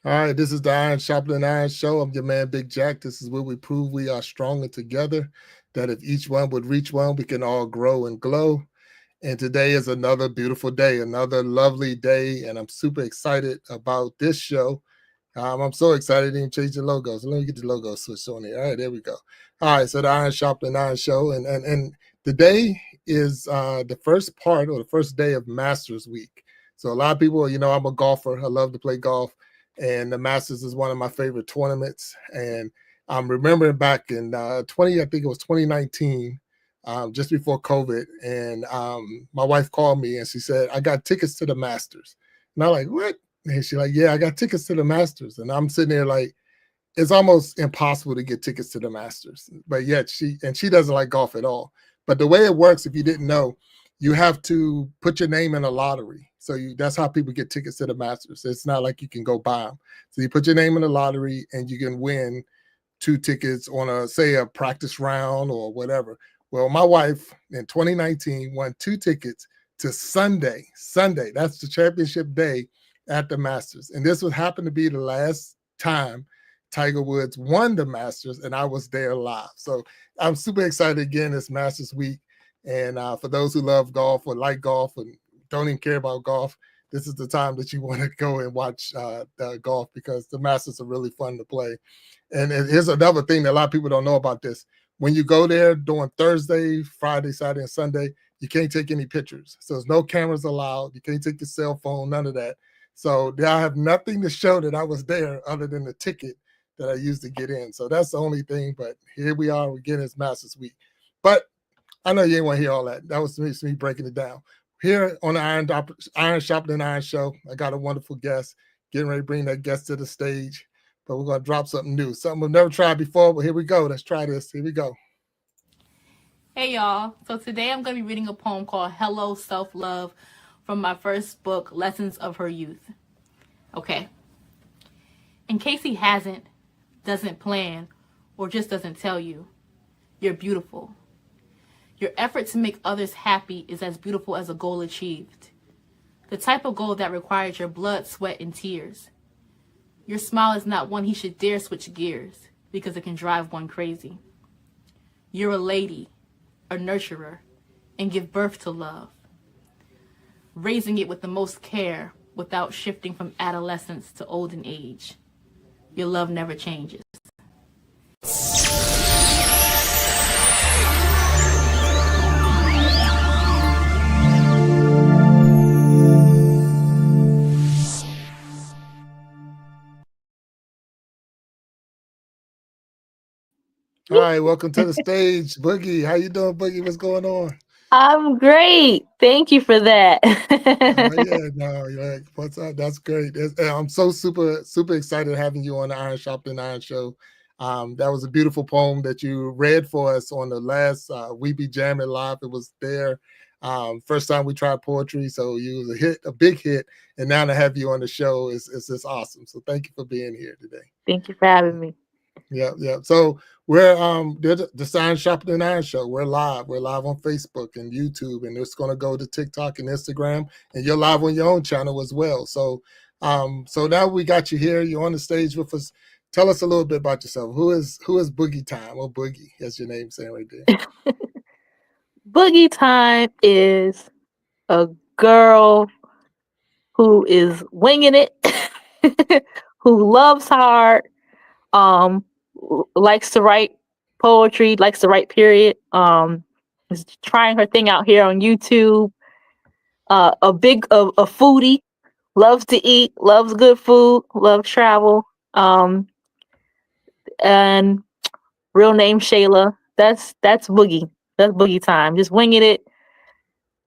All right, this is the Sharpening Iron Show. I'm your man, Big Jack. This is where we prove we are stronger together, that if each one would reach one, we can all grow and glow. And today is another beautiful day, another lovely day, and I'm super excited about this show. I'm so excited to even change the logo. So let me get the logo switched on here. All right, there we go. All right, so the Iron Sharpening Iron Show, and today is the first part or the first day of Masters Week. So a lot of people, I'm a golfer. I love to play golf, and the Masters is one of my favorite tournaments. And I'm remembering back in I think it was 2019, just before COVID, and my wife called me and she said, "I got tickets to the Masters," and I'm like, "What?" And she's like, "Yeah, I got tickets to the Masters." And I'm sitting there like, it's almost impossible to get tickets to the Masters. But yet she doesn't like golf at all. But the way it works, if you didn't know, you have to put your name in a lottery. So that's how people get tickets to the Masters. It's not like you can go buy them. So you put your name in a lottery and you can win two tickets on a practice round or whatever. Well, my wife in 2019 won two tickets to Sunday. Sunday, that's the championship day at the Masters. And this would happen to be the last time Tiger Woods won the Masters, and I was there live. So I'm super excited again. It's Masters Week. And for those who love golf or like golf and don't even care about golf, this is the time that you want to go and watch the golf, because the Masters are really fun to play. And here's another thing that a lot of people don't know about this. When you go there during Thursday, Friday, Saturday, and Sunday, you can't take any pictures. So there's no cameras allowed. You can't take your cell phone, none of that. So I have nothing to show that I was there other than the ticket that I used to get in. So that's the only thing. But here we are. We're getting this Masters Week. But I know you ain't want to hear all that. That was me breaking it down. Here on the Iron Sharpening Iron Show, I got a wonderful guest. Getting ready to bring that guest to the stage. But we're going to drop something new. Something we've never tried before, but here we go. Let's try this. Here we go. Hey y'all, so today I'm going to be reading a poem called Hello Self-Love from my first book, Lessons of Her Youth. Okay. In case he hasn't, doesn't plan, or just doesn't tell you, you're beautiful. Your effort to make others happy is as beautiful as a goal achieved. The type of goal that requires your blood, sweat, and tears. Your smile is not one he should dare switch gears, because it can drive one crazy. You're a lady, a nurturer, and give birth to love, raising it with the most care without shifting from adolescence to olden age. Your love never changes. All right, welcome to the stage, Boogie. How you doing, Boogie? What's going on? I'm great. Thank you for that. Yeah, no, you're like, what's up? That's great. I'm so super excited having you on the Iron Sharpening Iron Show. That was a beautiful poem that you read for us on the last We Be Jamming Live. It was there. First time we tried poetry, so you was a big hit, and now to have you on the show is just awesome. So thank you for being here today. Thank you for having me. Yeah. So we're the Sign Shopping and Iron Show. We're live. We're live on Facebook and YouTube, and it's gonna go to TikTok and Instagram, and you're live on your own channel as well. So now we got you here. You're on the stage with us. Tell us a little bit about yourself. Who is Boogie Time, or Boogie, as your name saying right there? Boogie Time is a girl who is winging it, who loves hard, um, likes to write poetry, likes to write period, is trying her thing out here on YouTube, a foodie, loves to eat, loves good food, loves travel, and real name Shayla. That's Boogie. That's Boogie Time. Just winging it,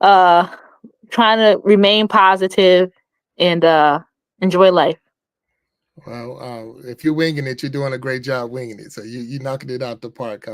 uh, trying to remain positive and enjoy life. Well, if you're winging it, you're doing a great job winging it. So you knocking it out the park.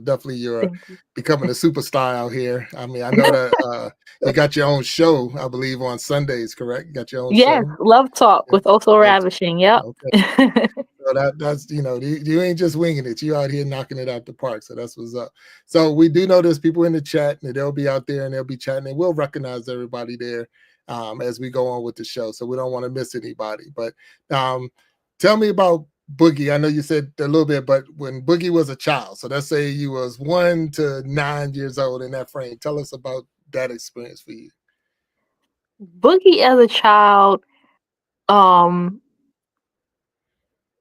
Definitely you're Thank you. becoming a superstar out here. I mean, I know that you got your own show, I believe, on Sundays, correct? You got your own Yes, show. love talk Yeah. with Also Ravishing. Yep. Okay. So that's you ain't just winging it. You out here knocking it out the park. So that's what's up. So we do know there's people in the chat, and they'll be out there and they'll be chatting, and we'll recognize everybody there as we go on with the show. So we don't want to miss anybody. But tell me about Boogie. I know you said a little bit, but when Boogie was a child, so let's say you was 1 to 9 years old in that frame. Tell us about that experience for you. Boogie as a child, um,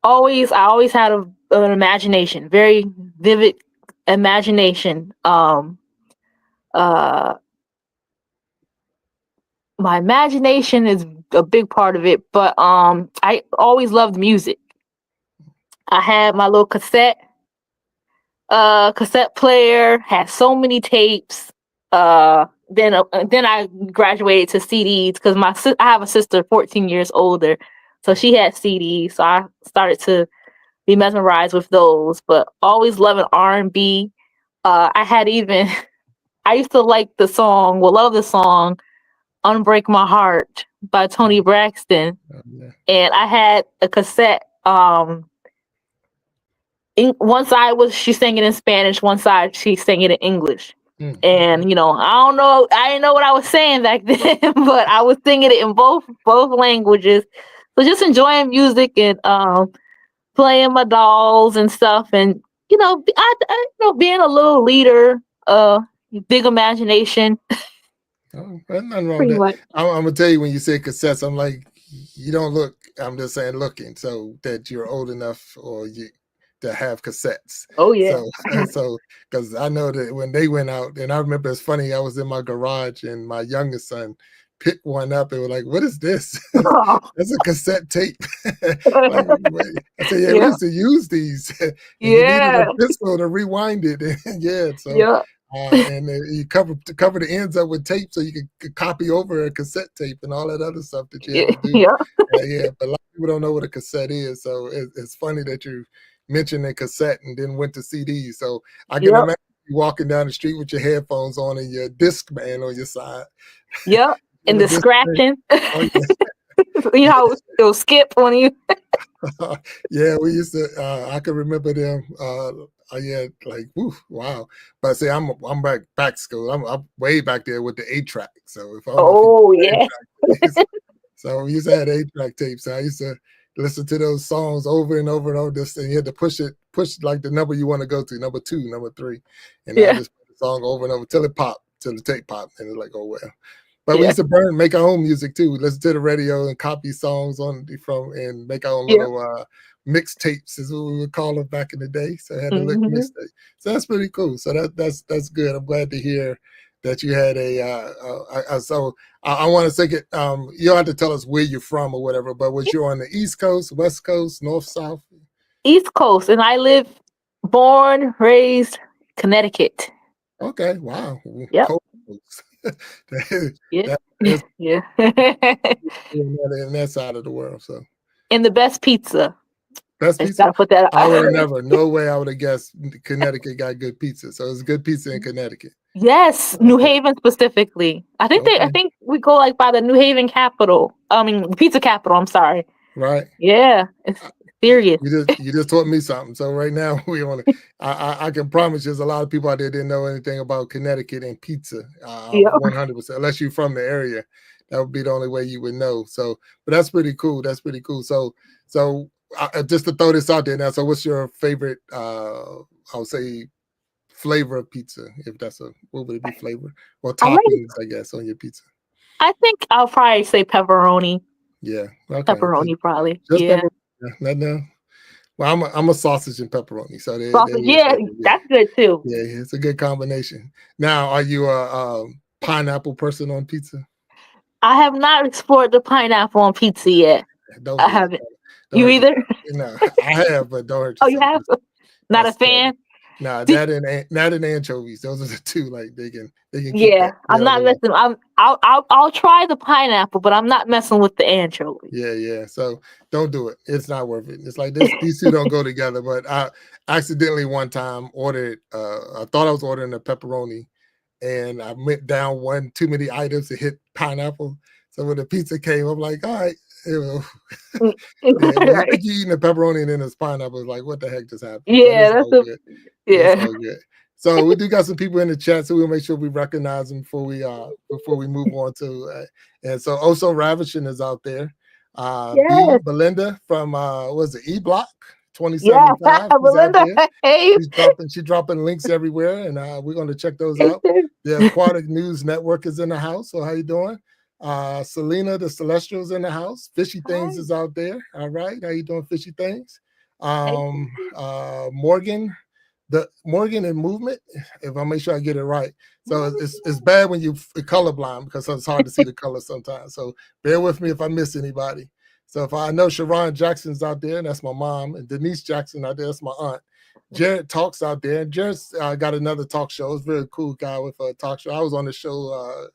I always had an imagination, very vivid imagination. Uh, my imagination is a big part of it, but I always loved music. I had my little cassette player, had so many tapes. Then I graduated to CDs because I have a sister 14 years older, so she had CDs. So I started to be mesmerized with those. But always loving R&B. I had even I used to love the song "Unbreak My Heart" by Tony Braxton, Yeah. and I had a cassette. One side was she sang it in Spanish, one side she sang it in English. And I don't know, I didn't know what I was saying back then, but I was singing it in both languages. So just enjoying music and playing my dolls and stuff, and being a little leader, big imagination. Oh, there's nothing wrong with Pretty that. much. I'm gonna tell you when you say cassettes, I'm like, you don't look. I'm just saying looking, so that you're old enough or you to have cassettes. Oh yeah. So because I know that when they went out, and I remember it's funny. I was in my garage and my youngest son picked one up and was like, "What is this?" That's a cassette tape. Like, I said, "Yeah, we Yeah. used to use these, and you needed Yeah. a pistol to rewind it." Yeah, so. Yeah. And you cover the ends up with tape so you could copy over a cassette tape and all that other stuff that you had to do. Yeah. Yeah, but a lot of people don't know what a cassette is, so it's funny that you mentioned a cassette and then went to CDs. So I can Yep. imagine you walking down the street with your headphones on and your Discman on your side. Yep. And the scratching. Oh, yeah. You know how it'll skip when you. Yeah, we used to. I can remember them. Yeah, like whew, wow. But see, I'm back school. I'm way back there with the 8-track. So if I don't know if you Oh know yeah. 8-track tapes. So we used to have 8-track tapes. So I used to listen to those songs over and over and over. This and you had to push like the number you want to go to, number 2, number 3, and I Yeah. just play the song over and over till it popped, till the tape popped, and it's like, oh well. But we Yeah. used to make our own music too. Listen to the radio and copy songs and make our own Yeah. little mixtapes is what we would call them back in the day. So I had to look Mhm. mixtape. So that's pretty cool. So that's good. I'm glad to hear that you had so I want to say it. You don't have to tell us where you're from or whatever, but was you on the East Coast, West Coast, North, South? East Coast, and born, raised Connecticut. Okay, wow. Yep. Coast. that, Yeah. that is Yeah. in that side of the world. So And the best pizza. best I just pizza? gotta put that I would have out. never, no way I would have guessed Connecticut got good pizza. So it's good pizza in Connecticut. Yes, New Okay. Haven specifically. I Okay. think we go like by the New Haven capital. I mean, pizza capital. I'm sorry. Right. Yeah, it's serious. You just taught me something. So right now we on it. I can promise there's a lot of people out there didn't know anything about Connecticut and pizza. Yeah. 100%. Unless you're from the area, that would be the only way you would know. So, but that's pretty cool. That's pretty cool. So just to throw this out there now. So what's your favorite? I'll say flavor of pizza. If that's what would it be flavor or toppings? I guess on your pizza. I think I'll probably say pepperoni. Yeah. Okay. Pepperoni, probably. Just Yeah. pepperoni. No. Well, I'm a sausage and pepperoni, so Sausage, yeah, that's good too. yeah, it's a good combination. Now, are you a pineapple person on pizza? I have not explored the pineapple on pizza yet. Don't I do it. haven't. Don't You hurt either? yourself. No, I have, but don't hurt Oh, you yourself. have? Not a That's terrible. fan? Nah, See- that and anchovies. Those are the two. Like they can keep Yeah, that I'm not flavor. messing. I'll try the pineapple, but I'm not messing with the anchovy. Yeah. So don't do it. It's not worth it. It's like this. These two don't go together. But I accidentally one time ordered. I thought I was ordering a pepperoni, and I went down one too many items to hit pineapple. So when the pizza came, I'm like, all right. Yeah, when you Right. think you're eating a pepperoni and then it's pineapple, it's like, what the heck just happened? Yeah, But it's all good. yeah. It's all good. So we do got some people in the chat, so we'll make sure we recognize them before we move on to. And so also Ravishing is out there. Yes. Belinda from what was it, E Block Yeah. 2075. She's out Belinda. there. Hey. She's dropping links everywhere, and we're going to check those Hey, out. The Aquatic News Network is in the house. So how you doing? Selena the Celestial's in the house. Fishy Things hi. is out there. All right, how you doing, Fishy Things? Hey. Morgan, the Morgan and Movement. If I make sure I get it right. So it's bad when you're colorblind because it's hard to see the color sometimes. So bear with me if I miss anybody. So if I know Sharon Jackson's out there, and that's my mom, and Denise Jackson out there, that's my aunt. Jared Talks out there. And Jared's got another talk show. It's a very cool guy with a talk show. I was on the show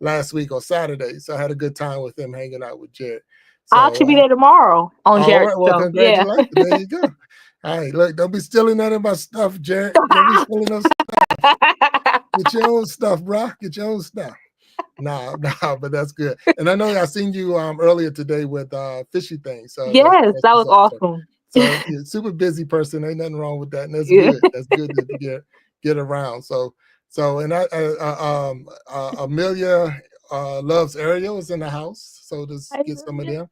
last week on Saturday, so I had a good time with him hanging out with Jared. I'll So actually be there tomorrow on all Jared's right, well, show. Yeah. congratulations. There you go. All right, look, don't be stealing none of my stuff, Jared. Don't be stealing no stuff. Get your own stuff, bro. Get your own stuff. Nah, but that's good. And I know I seen you earlier today with Fishy Things. So Yes, that's that was what's up. awesome. So you're a super busy person. Ain't nothing wrong with that. And that's Yeah. good. That's good to get around. So and Amelia loves Ariel is in the house. So just get some of them.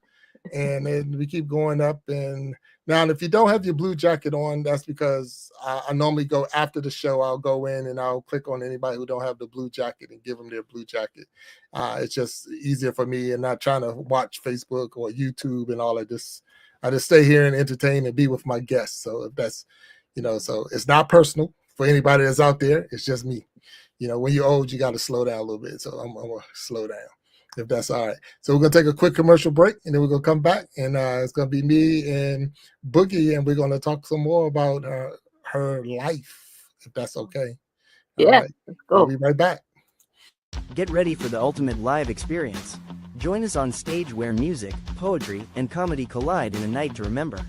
And then we keep going up. And now, if you don't have your blue jacket on, that's because I normally go after the show. I'll go in and I'll click on anybody who don't have the blue jacket and give them their blue jacket. It's just easier for me and not trying to watch Facebook or YouTube and all of this. I just stay here and entertain and be with my guests. So if that's, so it's not personal for anybody that's out there. It's just me. When you're old, you got to slow down a little bit. So I'm going to slow down, if that's all right. So we're going to take a quick commercial break, and then we're going to come back, and it's going to be me and Boogie, and we're going to talk some more about her life, if that's okay. All Yeah. right. Let's We'll go. be right back. Get ready for the ultimate live experience. Join us on stage where music, poetry, and comedy collide in a night to remember.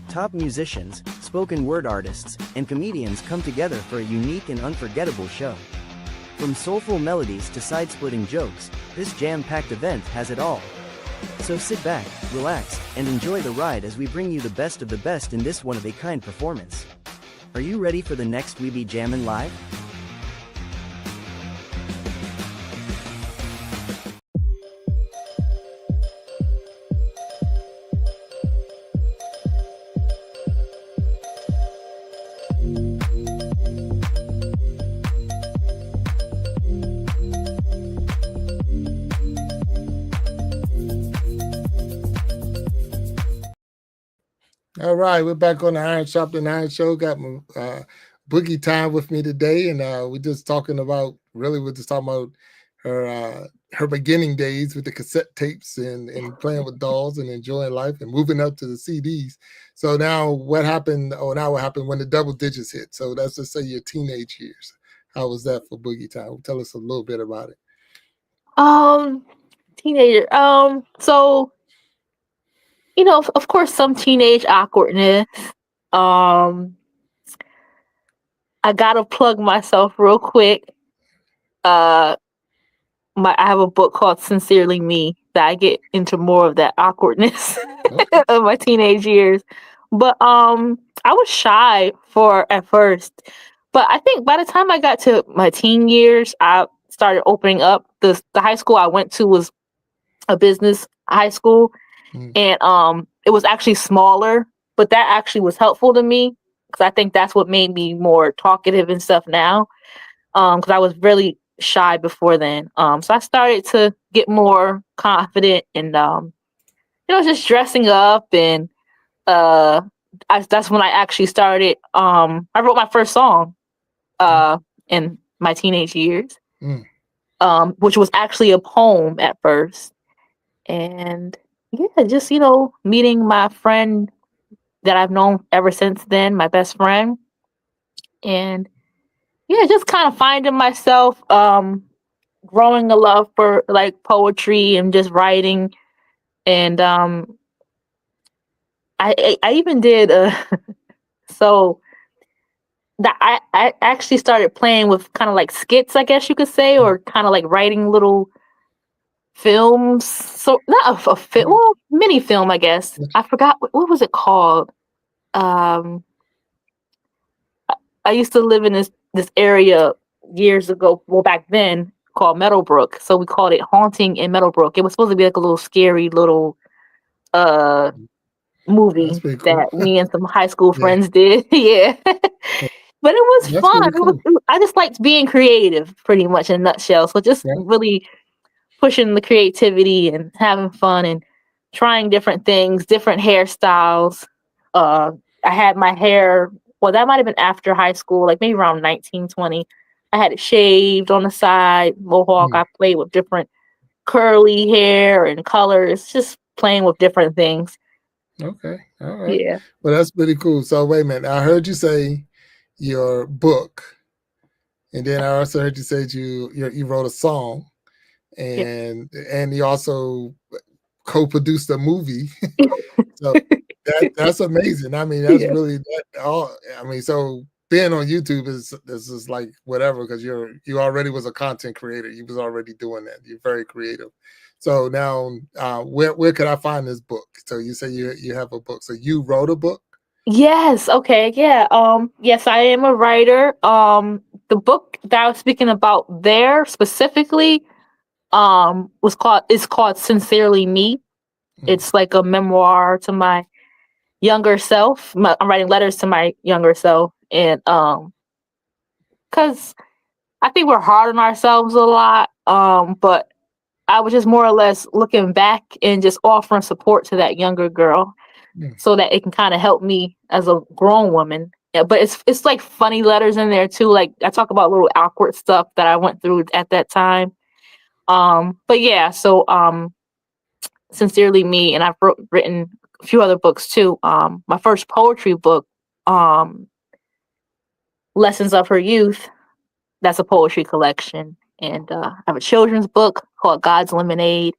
Top musicians, spoken word artists, and comedians come together for a unique and unforgettable show. From soulful melodies to side-splitting jokes, this jam-packed event has it all. So sit back, relax, and enjoy the ride as we bring you the best of the best in this one-of-a-kind performance. Are you ready for the next We Be Jammin' Live? All right, we're back on the Iron Sharpening Iron Show. Got my Boogie Time with me today, and we're just talking about her beginning days with the cassette tapes and playing with dolls and enjoying life and moving up to the CDs. So now what happened? Now what happened when the double digits hit? So let's just say your teenage years. How was that for Boogie Time? Tell us a little bit about it. Teenager. So of course, some teenage awkwardness. I gotta plug myself real quick. I have a book called Sincerely Me that I get into more of that awkwardness of my teenage years. But I was shy at first. But I think by the time I got to my teen years, I started opening up. The high school I went to was a business high school. And it was actually smaller, but that actually was helpful to me because I think that's what made me more talkative and stuff now. Because I was really shy before then. So I started to get more confident and just dressing up and that's when I actually started. I wrote my first song in my teenage years, which was actually a poem at first. And yeah, just meeting my friend that I've known ever since then, my best friend, and yeah, just kind of finding myself growing a love for like poetry and just writing. And I even did so that I actually started playing with kind of like skits, I guess you could say, or kind of like writing little films. So not a film, well, mini film, I guess. I forgot what was it called. I used to live in this area years ago, well back then, called Meadowbrook. So we called it Haunting in Meadowbrook. It was supposed to be like a little scary little movie pretty cool. that me and some high school Yeah, friends did. Yeah. But it was that's fun. pretty cool. I just liked being creative pretty much in a nutshell. So just Yeah. really pushing the creativity and having fun and trying different things, different hairstyles. I had my hair, well, that might have been after high school, like maybe around 1920. I had it shaved on the side, mohawk. Mm. I played with different curly hair and colors, just playing with different things. Okay. All right. Yeah. Well, that's pretty cool. So wait a minute. I heard you say your book, and then I also heard you say you wrote a song, Yeah. and you also co-produced a movie. So that's amazing. I mean, that's Yeah. really that all. I mean, so being on YouTube is like whatever because you already was a content creator. You was already doing that. You're very creative. So now, where could I find this book? So you say you have a book. So you wrote a book. Yes, okay, yeah. Yes, I am a writer. The book that I was speaking about there specifically was called Sincerely Me. Mm, It's like a memoir to my younger self. I'm writing letters to my younger self, and cuz I think we're hard on ourselves a lot. But I was just more or less looking back and just offering support to that younger girl mm, so that it can kind of help me as a grown woman. Yeah, but it's like funny letters in there too. Like I talk about little awkward stuff that I went through at that time. But yeah, so Sincerely Me, and I've written a few other books too. My first poetry book, um, Lessons of Her Youth, that's a poetry collection. And I have a children's book called God's Lemonade.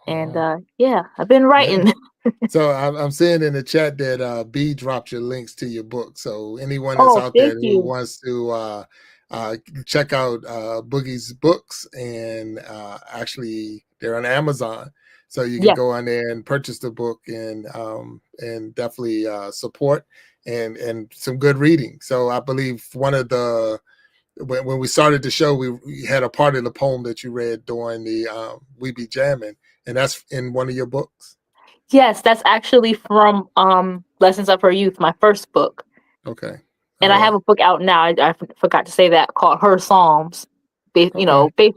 And wow. yeah, I've been Yeah. writing. So I'm seeing in the chat that B dropped your links to your book. So anyone that's Oh, out there thank who you. wants to check out Boogie's books, and actually they're on Amazon, so you can Yeah. go on there and purchase the book and definitely support and some good reading. So I believe one of the when we started the show, we had a part of the poem that you read during the We Be Jamming, and that's in one of your books. Yes, that's actually from Lessons of Her Youth, my first book. Okay. All And I have right. a book out now. I forgot to say that, called Her Psalms. Okay. Based,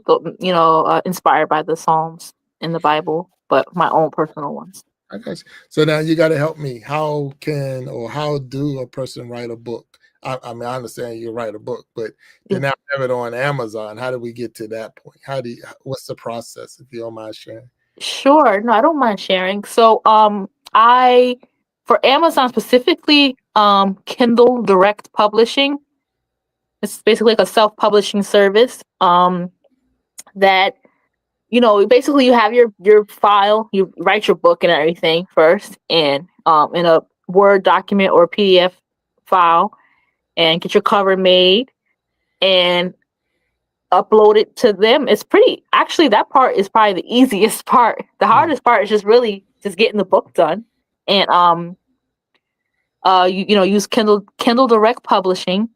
inspired by the Psalms in the Bible, but my own personal ones. I got you. So now you got to help me. How do a person write a book? I mean, I understand you write a book, but Yeah. to now have it on Amazon, how do we get to that point? What's the process, if you don't mind sharing? Sure. No, I don't mind sharing. So, I for Amazon specifically, Kindle Direct Publishing. It's basically like a self-publishing service. That basically you have your file, you write your book and everything first, and in a Word document or PDF file, and get your cover made and upload it to them. It's pretty actually that part is probably the easiest part. The Mm, hardest part is just really just getting the book done. And use Kindle Direct Publishing,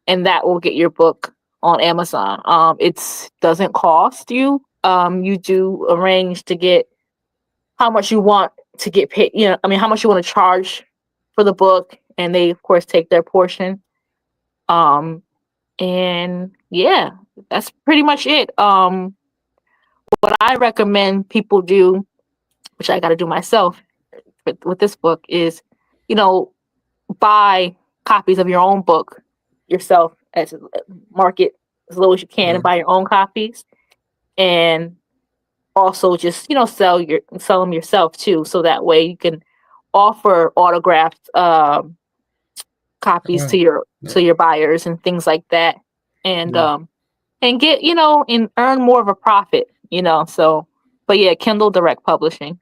and that will get your book on Amazon. It's doesn't cost you. You do arrange to get how much you want to get paid, how much you want to charge for the book, and they of course take their portion. Um and yeah, that's pretty much it. What I recommend people do, which I got to do myself with this book, is you know buy copies of your own book yourself, as market as low as you can, and right. buy your own copies, and also just sell them yourself too, so that way you can offer autographed copies Oh, to your buyers and things like that, and yeah. get and earn more of a profit, so but yeah, Kindle Direct Publishing.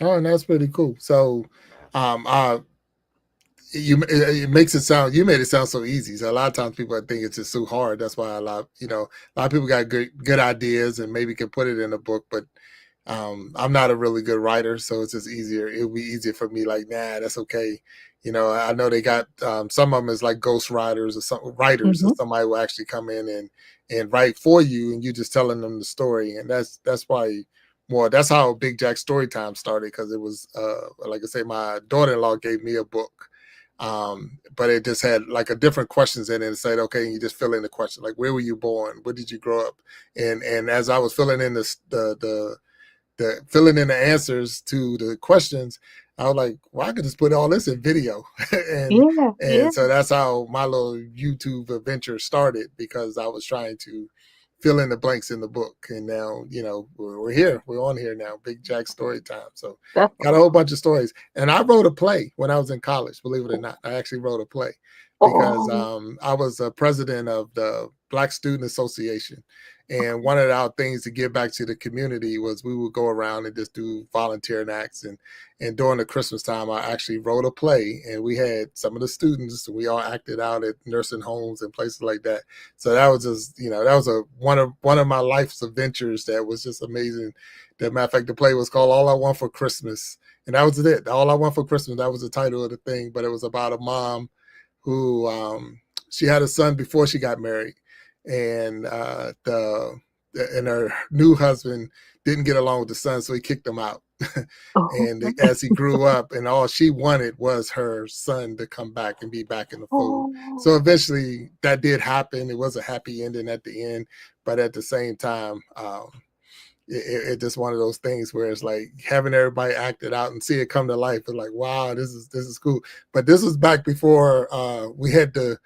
Oh, and that's pretty cool. So, uh, it makes it sound you made it sound so easy. So a lot of times people think it's just too hard. That's why a lot of people got good ideas and maybe can put it in a book, but I'm not a really good writer, so it's just easier. It'll be easier for me. Like, nah, that's okay. I know they got some of them is like ghost writers or some writers, Hmm. or somebody will actually come in and write for you, and you just telling them the story, and that's probably more. That's how Big Jack Storytime started, because it was like I say, my daughter-in-law gave me a book. But it just had like a different questions in it, and said, okay, you just fill in the question, like where were you born, where did you grow up, and as I was filling in the filling in the answers to the questions, I was like, well, I could just put all this in video. and so that's how my little YouTube adventure started, because I was trying to fill in the blanks in the book. And now, we're here. We're on here now, Big Jack Storytime. So got a whole bunch of stories. And I wrote a play when I was in college, believe it or not. I actually wrote a play because I was a president of the Black Student Association. And one of our things to give back to the community was we would go around and just do volunteering acts. And during the Christmas time, I actually wrote a play, and we had some of the students, we all acted out at nursing homes and places like that. So that was just, that was one of my life's adventures that was just amazing. As a matter of fact, the play was called All I Want for Christmas. And that was it. All I Want for Christmas. That was the title of the thing. But it was about a mom who, she had a son before she got married. And her new husband didn't get along with the son, so he kicked him out. And as he grew up, and all she wanted was her son to come back and be back in the fold. So eventually that did happen. It was a happy ending at the end, but at the same time, it just one of those things where it's like having everybody act it out and see it come to life. It's like, wow, this is cool. But this was back before we had the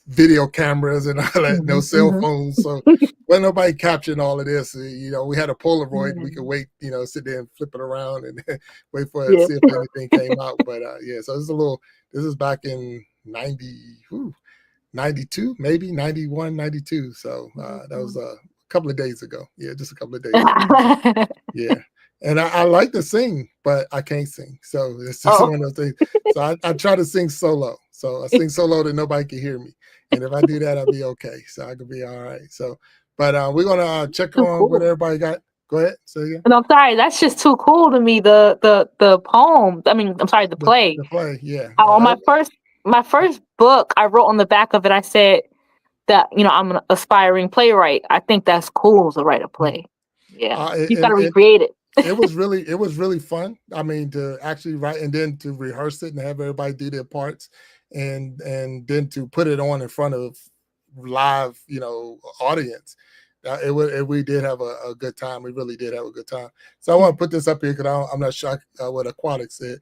video cameras and all that, no cell phones. So when nobody capturing all of this, we had a Polaroid. We could wait, sit there and flip it around and wait for it to see if anything came out. But so this is back in 92, maybe 91, 92. So that was a couple of days ago. Yeah, just a couple of days ago. Yeah. And I like to sing, but I can't sing. So it's just one of those things. So I try to sing solo. So I sing solo that nobody can hear me. And if I do that, I'll be okay. So I could be all right. So, but we're going to check on what everybody got. Go ahead. Say again. No, I'm sorry. That's just too cool to me. The poem. I mean, I'm sorry, the play. The play, yeah. On my first book, I wrote on the back of it, I said that, I'm an aspiring playwright. I think that's cool to write a play. Yeah. You got to recreate it. It was really fun. I mean, to actually write and then to rehearse it and have everybody do their parts, and then to put it on in front of live, audience. We did have a good time. We really did have a good time. So I want to put this up here because I'm not sure what Aquatic said.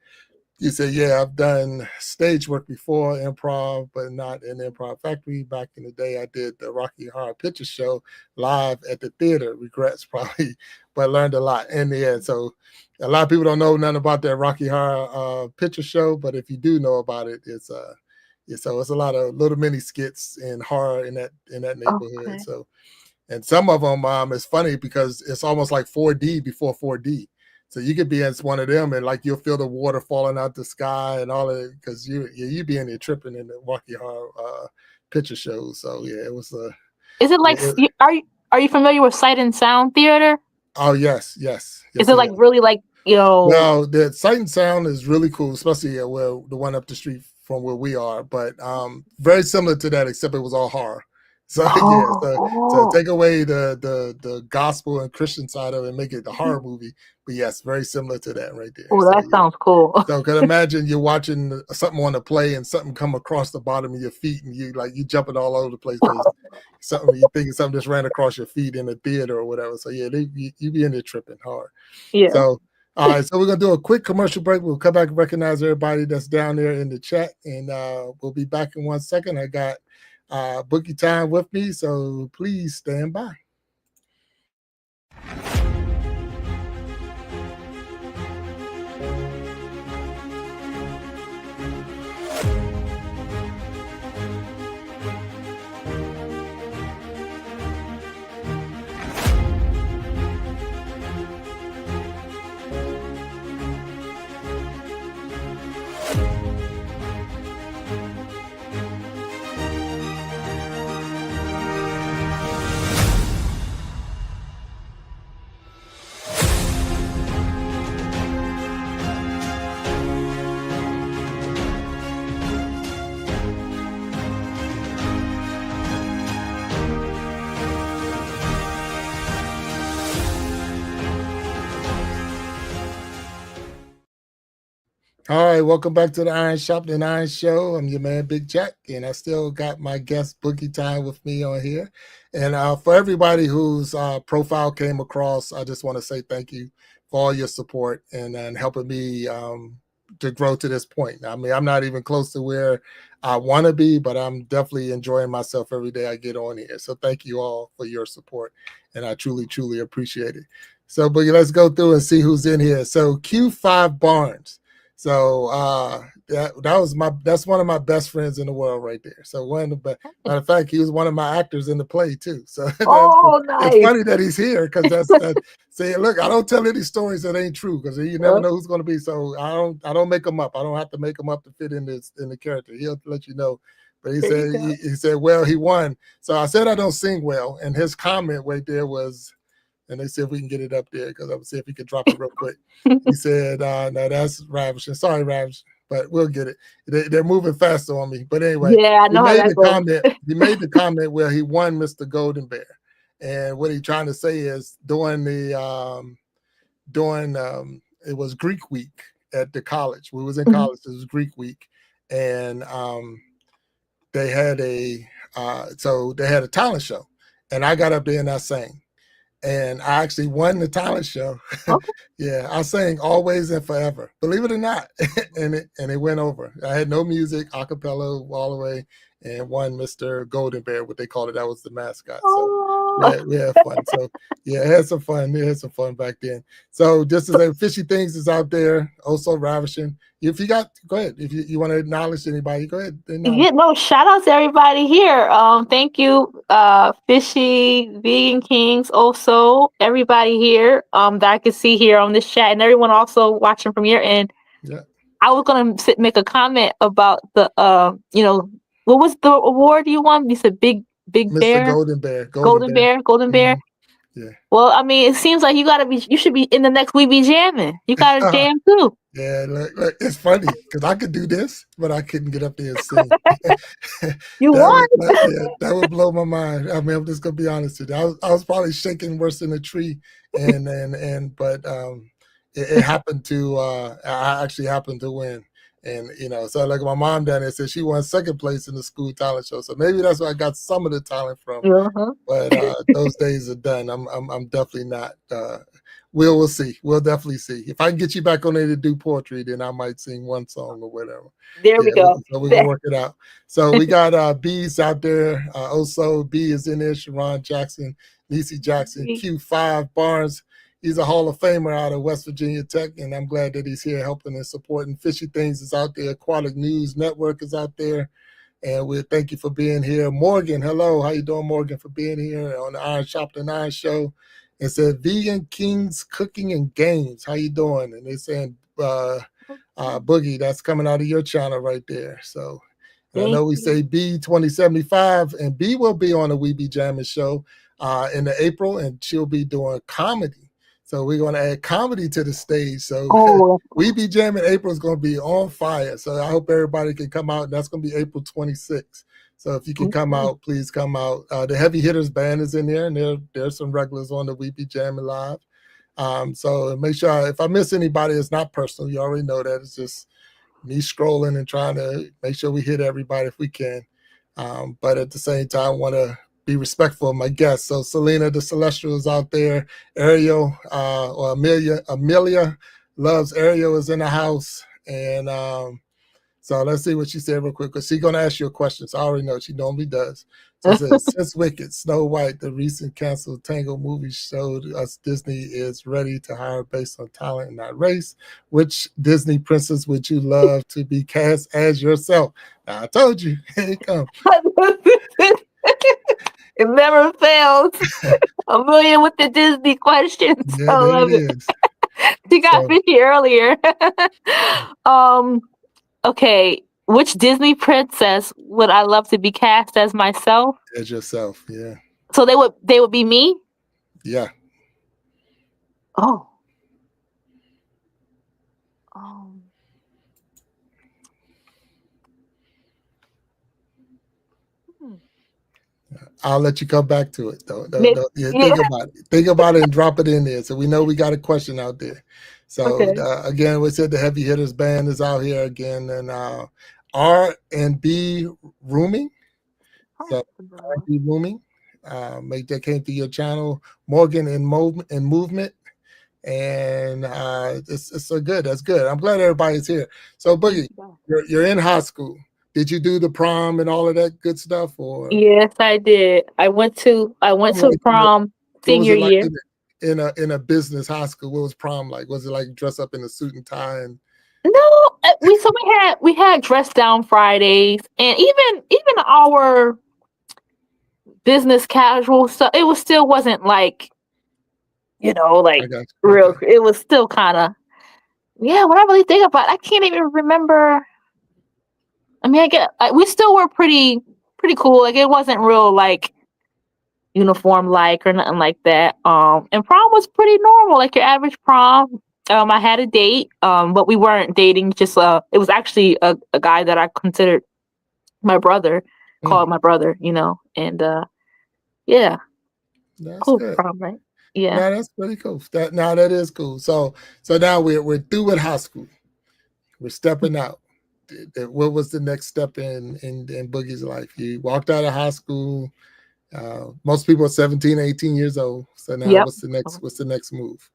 You said, yeah, I've done stage work before, improv, but not in the Improv Factory. Back in the day, I did the Rocky Horror Picture Show live at the theater. Regrets probably, but learned a lot in the end. So a lot of people don't know nothing about that Rocky Horror Picture Show, but if you do know about it, it's a lot of little mini skits and horror in that neighborhood. Okay. So, and some of them, it's funny because it's almost like 4D before 4D. So you could be in one of them and like you'll feel the water falling out the sky and all of it because you be in there tripping in the Rocky Horror Picture Shows. So yeah, it was. Is it like? Are you familiar with Sight and Sound Theater? Oh yes. Is it like really like Well, the Sight and Sound is really cool, especially where the one up the street from where we are. But very similar to that, except it was all horror. So so take away the gospel and Christian side of it and make it the horror movie. But yes, very similar to that right there. Oh, that sounds cool. So can imagine you're watching something on a play and something come across the bottom of your feet and you jumping all over the place. Something you think something just ran across your feet in a theater or whatever. So yeah, you be in there tripping hard. Yeah. So all right, so we're gonna do a quick commercial break. We'll come back and recognize everybody that's down there in the chat, and we'll be back in 1 second. I got Boogie Time with me, so please stand by. All right, welcome back to the Sharpening Iron Show. I'm your man, Big Jack, and I still got my guest Boogie Time with me on here. And for everybody whose profile came across, I just want to say thank you for all your support and helping me to grow to this point. I mean, I'm not even close to where I want to be, but I'm definitely enjoying myself every day I get on here. So thank you all for your support, and I truly, truly appreciate it. So, Boogie, let's go through and see who's in here. So Q5 Barnes. So that's one of my best friends in the world right there. So one of the matter of fact, he was one of my actors in the play too. So nice. It's funny that he's here because that's say, look, I don't tell any stories that ain't true because you never know who's going to be. So I don't make them up. I don't have to make them up to fit in the character. He'll let you know. But he said, well, he won. So I said I don't sing well, and his comment right there was. And they see if we can get it up there because I would see if he could drop it real quick. He said, no, that's ravishing. Sorry, ravishing, but we'll get it. They're moving faster on me. But anyway, yeah, I know he made the comment where he won Mr. Golden Bear. And what he's trying to say is during it was Greek week at the college. We was in college. It was Greek week. And they had a talent show. And I got up there and I sang. And I actually won the talent show. Okay. Yeah, I sang Always and Forever, believe it or not. and it went over. I had no music, a cappella all the way, and won Mr. Golden Bear, what they called it. That was the mascot. So we had fun. So yeah, it had some fun. It had some fun back then. So just as a Fishy Things is out there, also ravishing. If you got, go ahead. If you want to acknowledge anybody, go ahead. Yeah, no, shout out to everybody here. Thank you, Fishy, Vegan Kings, also everybody here that I can see here on this chat, and everyone also watching from your end. Yeah. I was gonna make a comment about the what was the award you won? You said Big Mr. Bear? Golden Bear. Golden Bear. Yeah. Well, I mean, it seems like you should be in the next We Be Jamming. You got to jam too. Yeah, look, it's funny because I could do this, but I couldn't get up there and sing. You won. That would blow my mind. I mean, I'm just gonna be honest with you. I was probably shaking worse than a tree, but it happened to. I actually happened to win. And so like my mom down there said she won second place in the school talent show. So maybe that's where I got some of the talent from. But those days are done. I'm definitely not. We'll see. We'll definitely see. If I can get you back on there to do poetry, then I might sing one song or whatever. There we go. So we can work it out. So we got B's out there. Also, B is in there. Sharon Jackson, Niecy Jackson, Q5 Barnes. He's a Hall of Famer out of West Virginia Tech, and I'm glad that he's here helping and supporting. Fishy Things is out there. Aquatic News Network is out there. And we thank you for being here. Morgan, hello. How you doing, Morgan, for being here on the Iron Sharpening Iron Show? It said Vegan Kings Cooking and Games. How you doing? And they're saying, Boogie, that's coming out of your channel right there. So I know we say B2075, and B will be on the We Be Jamming show in the April, and she'll be doing comedy. So we're going to add comedy to the stage. So We Be Jamming April is going to be on fire. So I hope everybody can come out. That's going to be April 26th. So if you can come out, please come out. The Heavy Hitters band is in there, and there's some regulars on the We Be Jamming Live. So make sure, if I miss anybody, it's not personal. You already know that. It's just me scrolling and trying to make sure we hit everybody if we can. But at the same time, I want to be respectful of my guests. So Selena the Celestial is out there. Ariel or Amelia Loves Ariel is in the house. And so let's see what she said real quick, because she's going to ask you a question. So I already know she normally does. So it says, since Wicked, Snow White, the recent canceled Tango movie showed us Disney is ready to hire based on talent and not race. Which Disney princess would you love to be cast as yourself? Now, I told you. Here it comes. It never fails. A million with the Disney questions. Yeah, I love it. She got fishy earlier. Okay. Which Disney princess would I love to be cast as myself? As yourself, yeah. So they would be me? Yeah. Oh. I'll let you come back to it, though. Think about it. Think about it and drop it in there, so we know we got a question out there. So Okay. again, we said the Heavy Hitters band is out here again, and R&B rooming. So R&B rooming, make that came through your channel, Morgan and Movement, and it's so good. That's good. I'm glad everybody's here. So Boogie, you're in high school. Did you do the prom and all of that good stuff, or Yes, I did. I went to like, prom what was senior it like year. in a business high school? What was prom like? Was it like dress up in a suit and tie? And No, we had dress down Fridays, and even our business casual stuff. It was still wasn't like I like got you. real. Okay. It was still kind of yeah. When I really think about it, I can't even remember. I mean, we still were pretty cool. Like it wasn't real like uniform like or nothing like that. And prom was pretty normal, like your average prom. I had a date, but we weren't dating. Just it was actually a guy that I considered my brother, called my brother, and yeah, That's cool good. prom, right? Yeah. No, that's pretty cool. That is cool. So now we're through with high school. We're stepping out. What was the next step in Boogie's life? You walked out of high school. Most people are 17, 18 years old. So now Yep. what's the next move?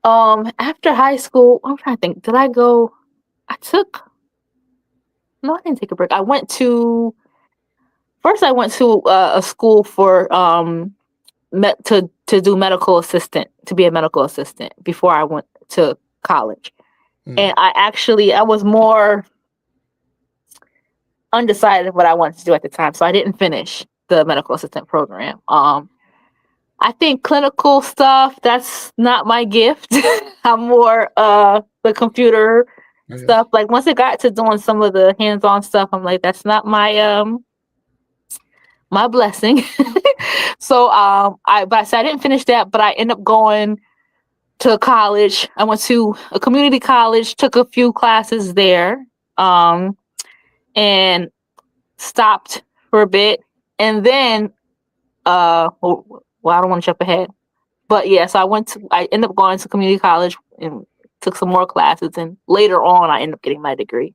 After high school, I'm trying to think. Did I go? I took. No, I didn't take a break. I went to a school for to do medical assistant, to be a medical assistant before I went to college. And I was more undecided of what I wanted to do at the time, so I didn't finish the medical assistant program. I think clinical stuff, that's not my gift. I'm more the computer stuff. Like once it got to doing some of the hands-on stuff, I'm like, that's not my blessing. So I didn't finish that, but I ended up going to college. I went to a community college, took a few classes there, and stopped for a bit. And then I don't want to jump ahead. But yeah, so I ended up going to community college and took some more classes, and later on I ended up getting my degree.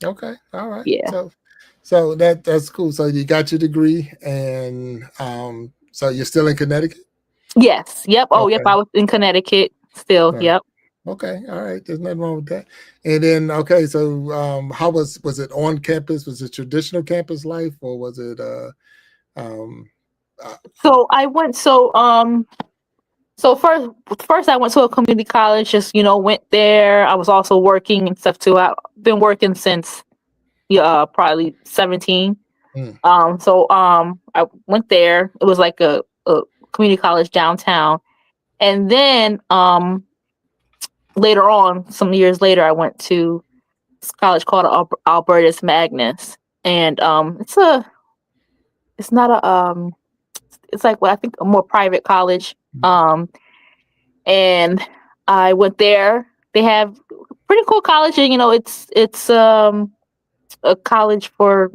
Okay. All right. Yeah. So that's cool. So you got your degree, and so you're still in Connecticut? Yes. Yep. Oh, Okay. yep. I was in Connecticut still. Right. Yep. Okay. All right. There's nothing wrong with that. And then okay, so how was it on campus? Was it traditional campus life, or was it So I went so first I went to a community college, just went there. I was also working and stuff too. I've been working since probably 17. So I went there. It was like a community college downtown. And then later on, some years later, I went to this college called Albertus Magnus. And it's not it's like, well, I think a more private college. And I went there. They have pretty cool college, and it's a college for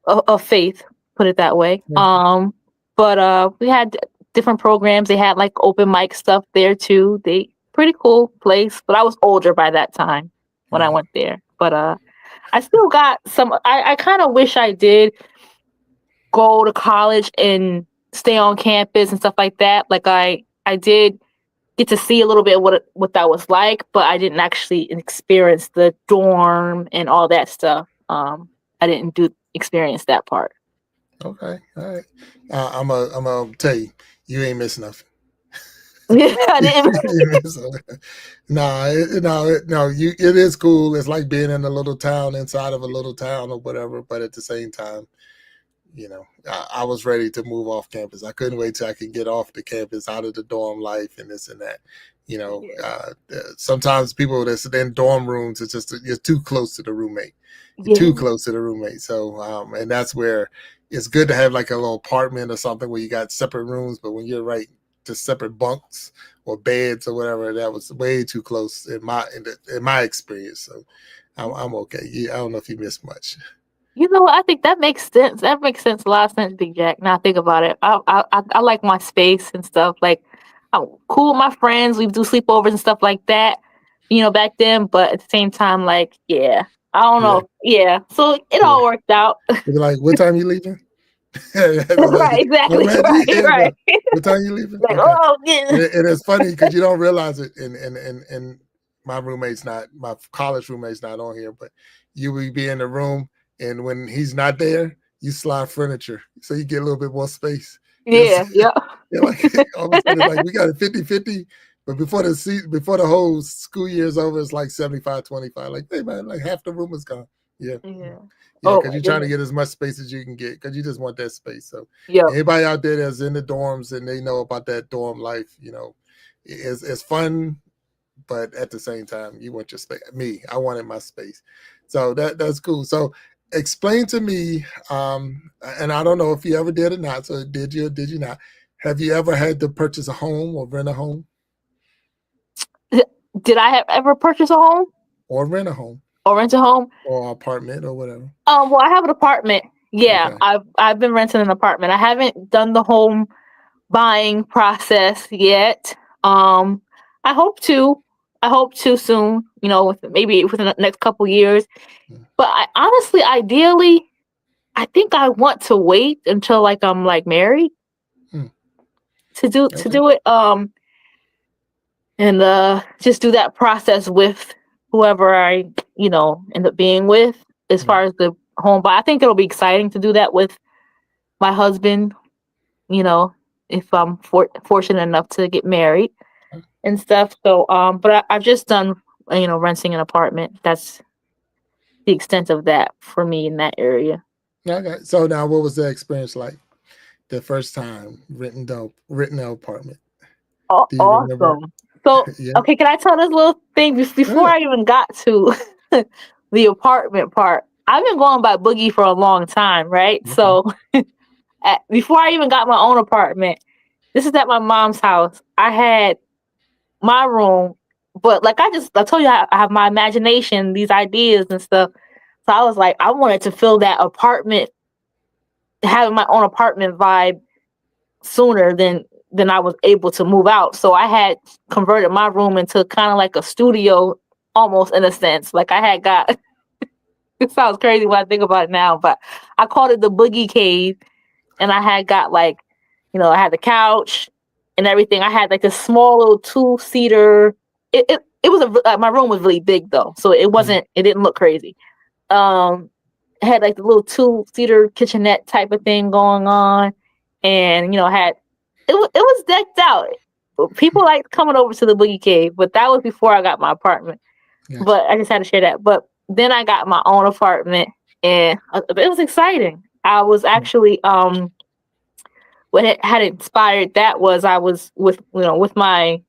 of faith, put it that way. But we had different programs. They had like open mic stuff there too. They pretty cool place. But I was older by that time when I went there. But I still got some. I kind of wish I did go to college and stay on campus and stuff like that. Like I did get to see a little bit what that was like, but I didn't actually experience the dorm and all that stuff. I didn't experience that part. Okay, all right. I'm gonna tell you, you ain't missing nothing. I didn't. It is cool. It's like being in a little town inside of a little town or whatever. But at the same time, I was ready to move off campus. I couldn't wait till I could get off the campus, out of the dorm life and this and that. Sometimes people that's in dorm rooms, it's just you're too close to the roommate. You're too close to the roommate. So, and that's where it's good to have like a little apartment or something where you got separate rooms. But when you're right to separate bunks or beds or whatever, that was way too close in my experience. So, I'm okay. I don't know if you missed much. I think that makes sense. That makes sense. A lot of sense, Big Jack. Now I think about it. I like my space and stuff. Like I'm cool with my friends. We do sleepovers and stuff like that, back then. But at the same time, like, yeah, I don't Yeah. know. Yeah. So it Yeah. all worked out. You're like, what time you leaving? Right, I'm exactly. ready. Right, Yeah, right. bro. What time you leaving? Like, Okay. oh, yeah. And it's funny because you don't realize it. And my roommate's not, my college roommate's not on here, but you will be in the room, and when he's not there, you slide furniture, so you get a little bit more space. Yes. Yeah, yeah. Yeah, like all of a sudden, like we got it 50-50, but before the whole school year is over, it's like 75-25. Like, hey man, like half the room is gone. Yeah. Yeah. Yeah, Oh, because my you're trying to goodness. get as much space as you can get because you just want that space. So Yep. anybody out there that's in the dorms and they know about that dorm life, it's fun, but at the same time, you want your space. I wanted my space. So that's cool. So explain to me, and I don't know if you ever did or not. So did you or did you not? Have you ever had to purchase a home or rent a home Did I have ever purchased a home or rent a home or rent a home? or apartment or whatever? Well, I have an apartment. Yeah, Okay. I've been renting an apartment. I haven't done the home buying process yet. I hope to. I hope to soon. Maybe within the next couple years. Mm. But ideally, I think I want to wait until like I'm like married Mm. to Okay. do it. And just do that process with whoever I end up being with as Mm. far as the home buy. I think it'll be exciting to do that with my husband, if I'm fortunate enough to get married and stuff. So but I've just done renting an apartment. That's the extent of that for me in that area. Okay. So now, what was the experience like the first time renting an apartment? Do you remember? Awesome. So Yeah. okay, can I tell this little thing before Good. I even got to the apartment part? I've been going by Boogie for a long time, right? Okay. So before I even got my own apartment, this is at my mom's house. I had my room, but like I told you, I have my imagination, these ideas and stuff. So I was like, I wanted to feel that apartment, having my own apartment vibe sooner than I was able to move out. So I had converted my room into kind of like a studio, almost in a sense. Like I had got. It sounds crazy when I think about it now, but I called it the Boogie Cave, and I had got like, I had the couch and everything. I had like this small little 2-seater. It was my room was really big though, so it Mm. wasn't. It didn't look crazy. It had like the little 2-seater kitchenette type of thing going on, and had it was decked out. People liked coming over to the Boogie Cave, but that was before I got my apartment. Gotcha. But I just had to share that. But then I got my own apartment, and it was exciting. I was actually what had inspired that was I was with my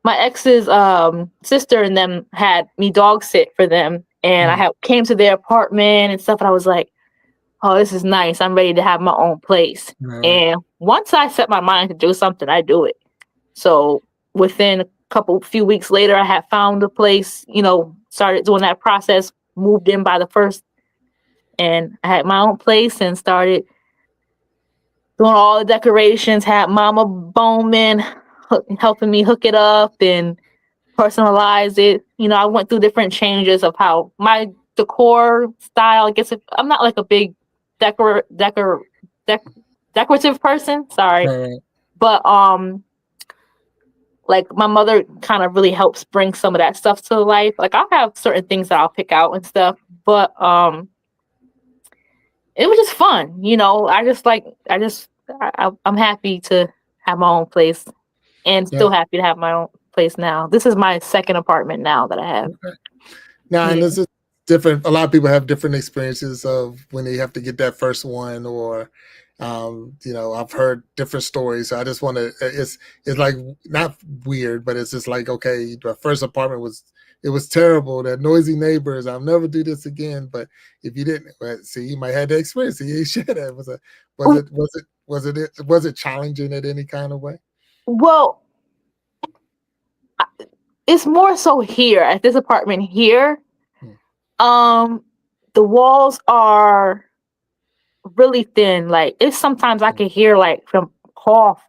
ex's sister, and them had me dog sit for them, and I Mm. came to their apartment and stuff, and I was like, oh, this is nice. I'm ready to have my own place. All right. And once I set my mind to do something, I do it. So within few weeks later, I had found a place, started doing that process, moved in by the first, and I had my own place and started doing all the decorations, had Mama Bowman helping me hook it up and personalize it. I went through different changes of how my decor style. I guess I'm not like a big decor decor dec- decorative person. Sorry, All right. but like my mother kind of really helps bring some of that stuff to life. Like I'll have certain things that I'll pick out and stuff, but it was just fun. I'm happy to have my own place and Yeah. still happy to have my own place now. This is my second apartment now that I have. Okay. Now, and Yeah. this is different. A lot of people have different experiences of when they have to get that first one, or I've heard different stories. So I just want to. It's like not weird, but it's just like, okay, the first apartment was terrible. That noisy neighbors. I'll never do this again. But if you didn't, well, see, you might have the experience. You should have. Was it challenging in any kind of way? Well, it's more so here at this apartment here. Hmm. The walls are really thin. Like it's sometimes I can hear like from cough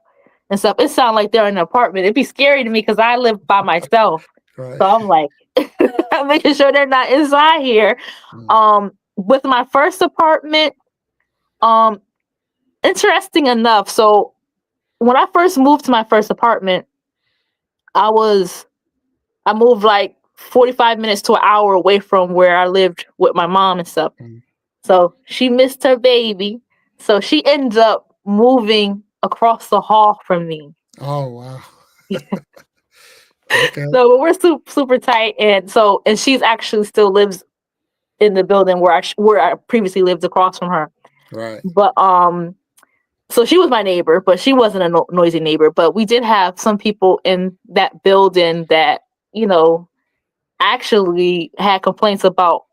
and stuff. It sounds like they're in an apartment. It'd be scary to me because I live by myself. Right. So I'm like, I'm making sure they're not inside here. With my first apartment, interesting enough. So when I first moved to my first apartment, I moved like 45 minutes to an hour away from where I lived with my mom and stuff. So she missed her baby. So she ends up moving across the hall from me. Oh, wow. Okay. So we're super tight. And she's actually still lives in the building where I previously lived across from her. Right. But so she was my neighbor, but she wasn't a noisy neighbor. But we did have some people in that building that, actually had complaints about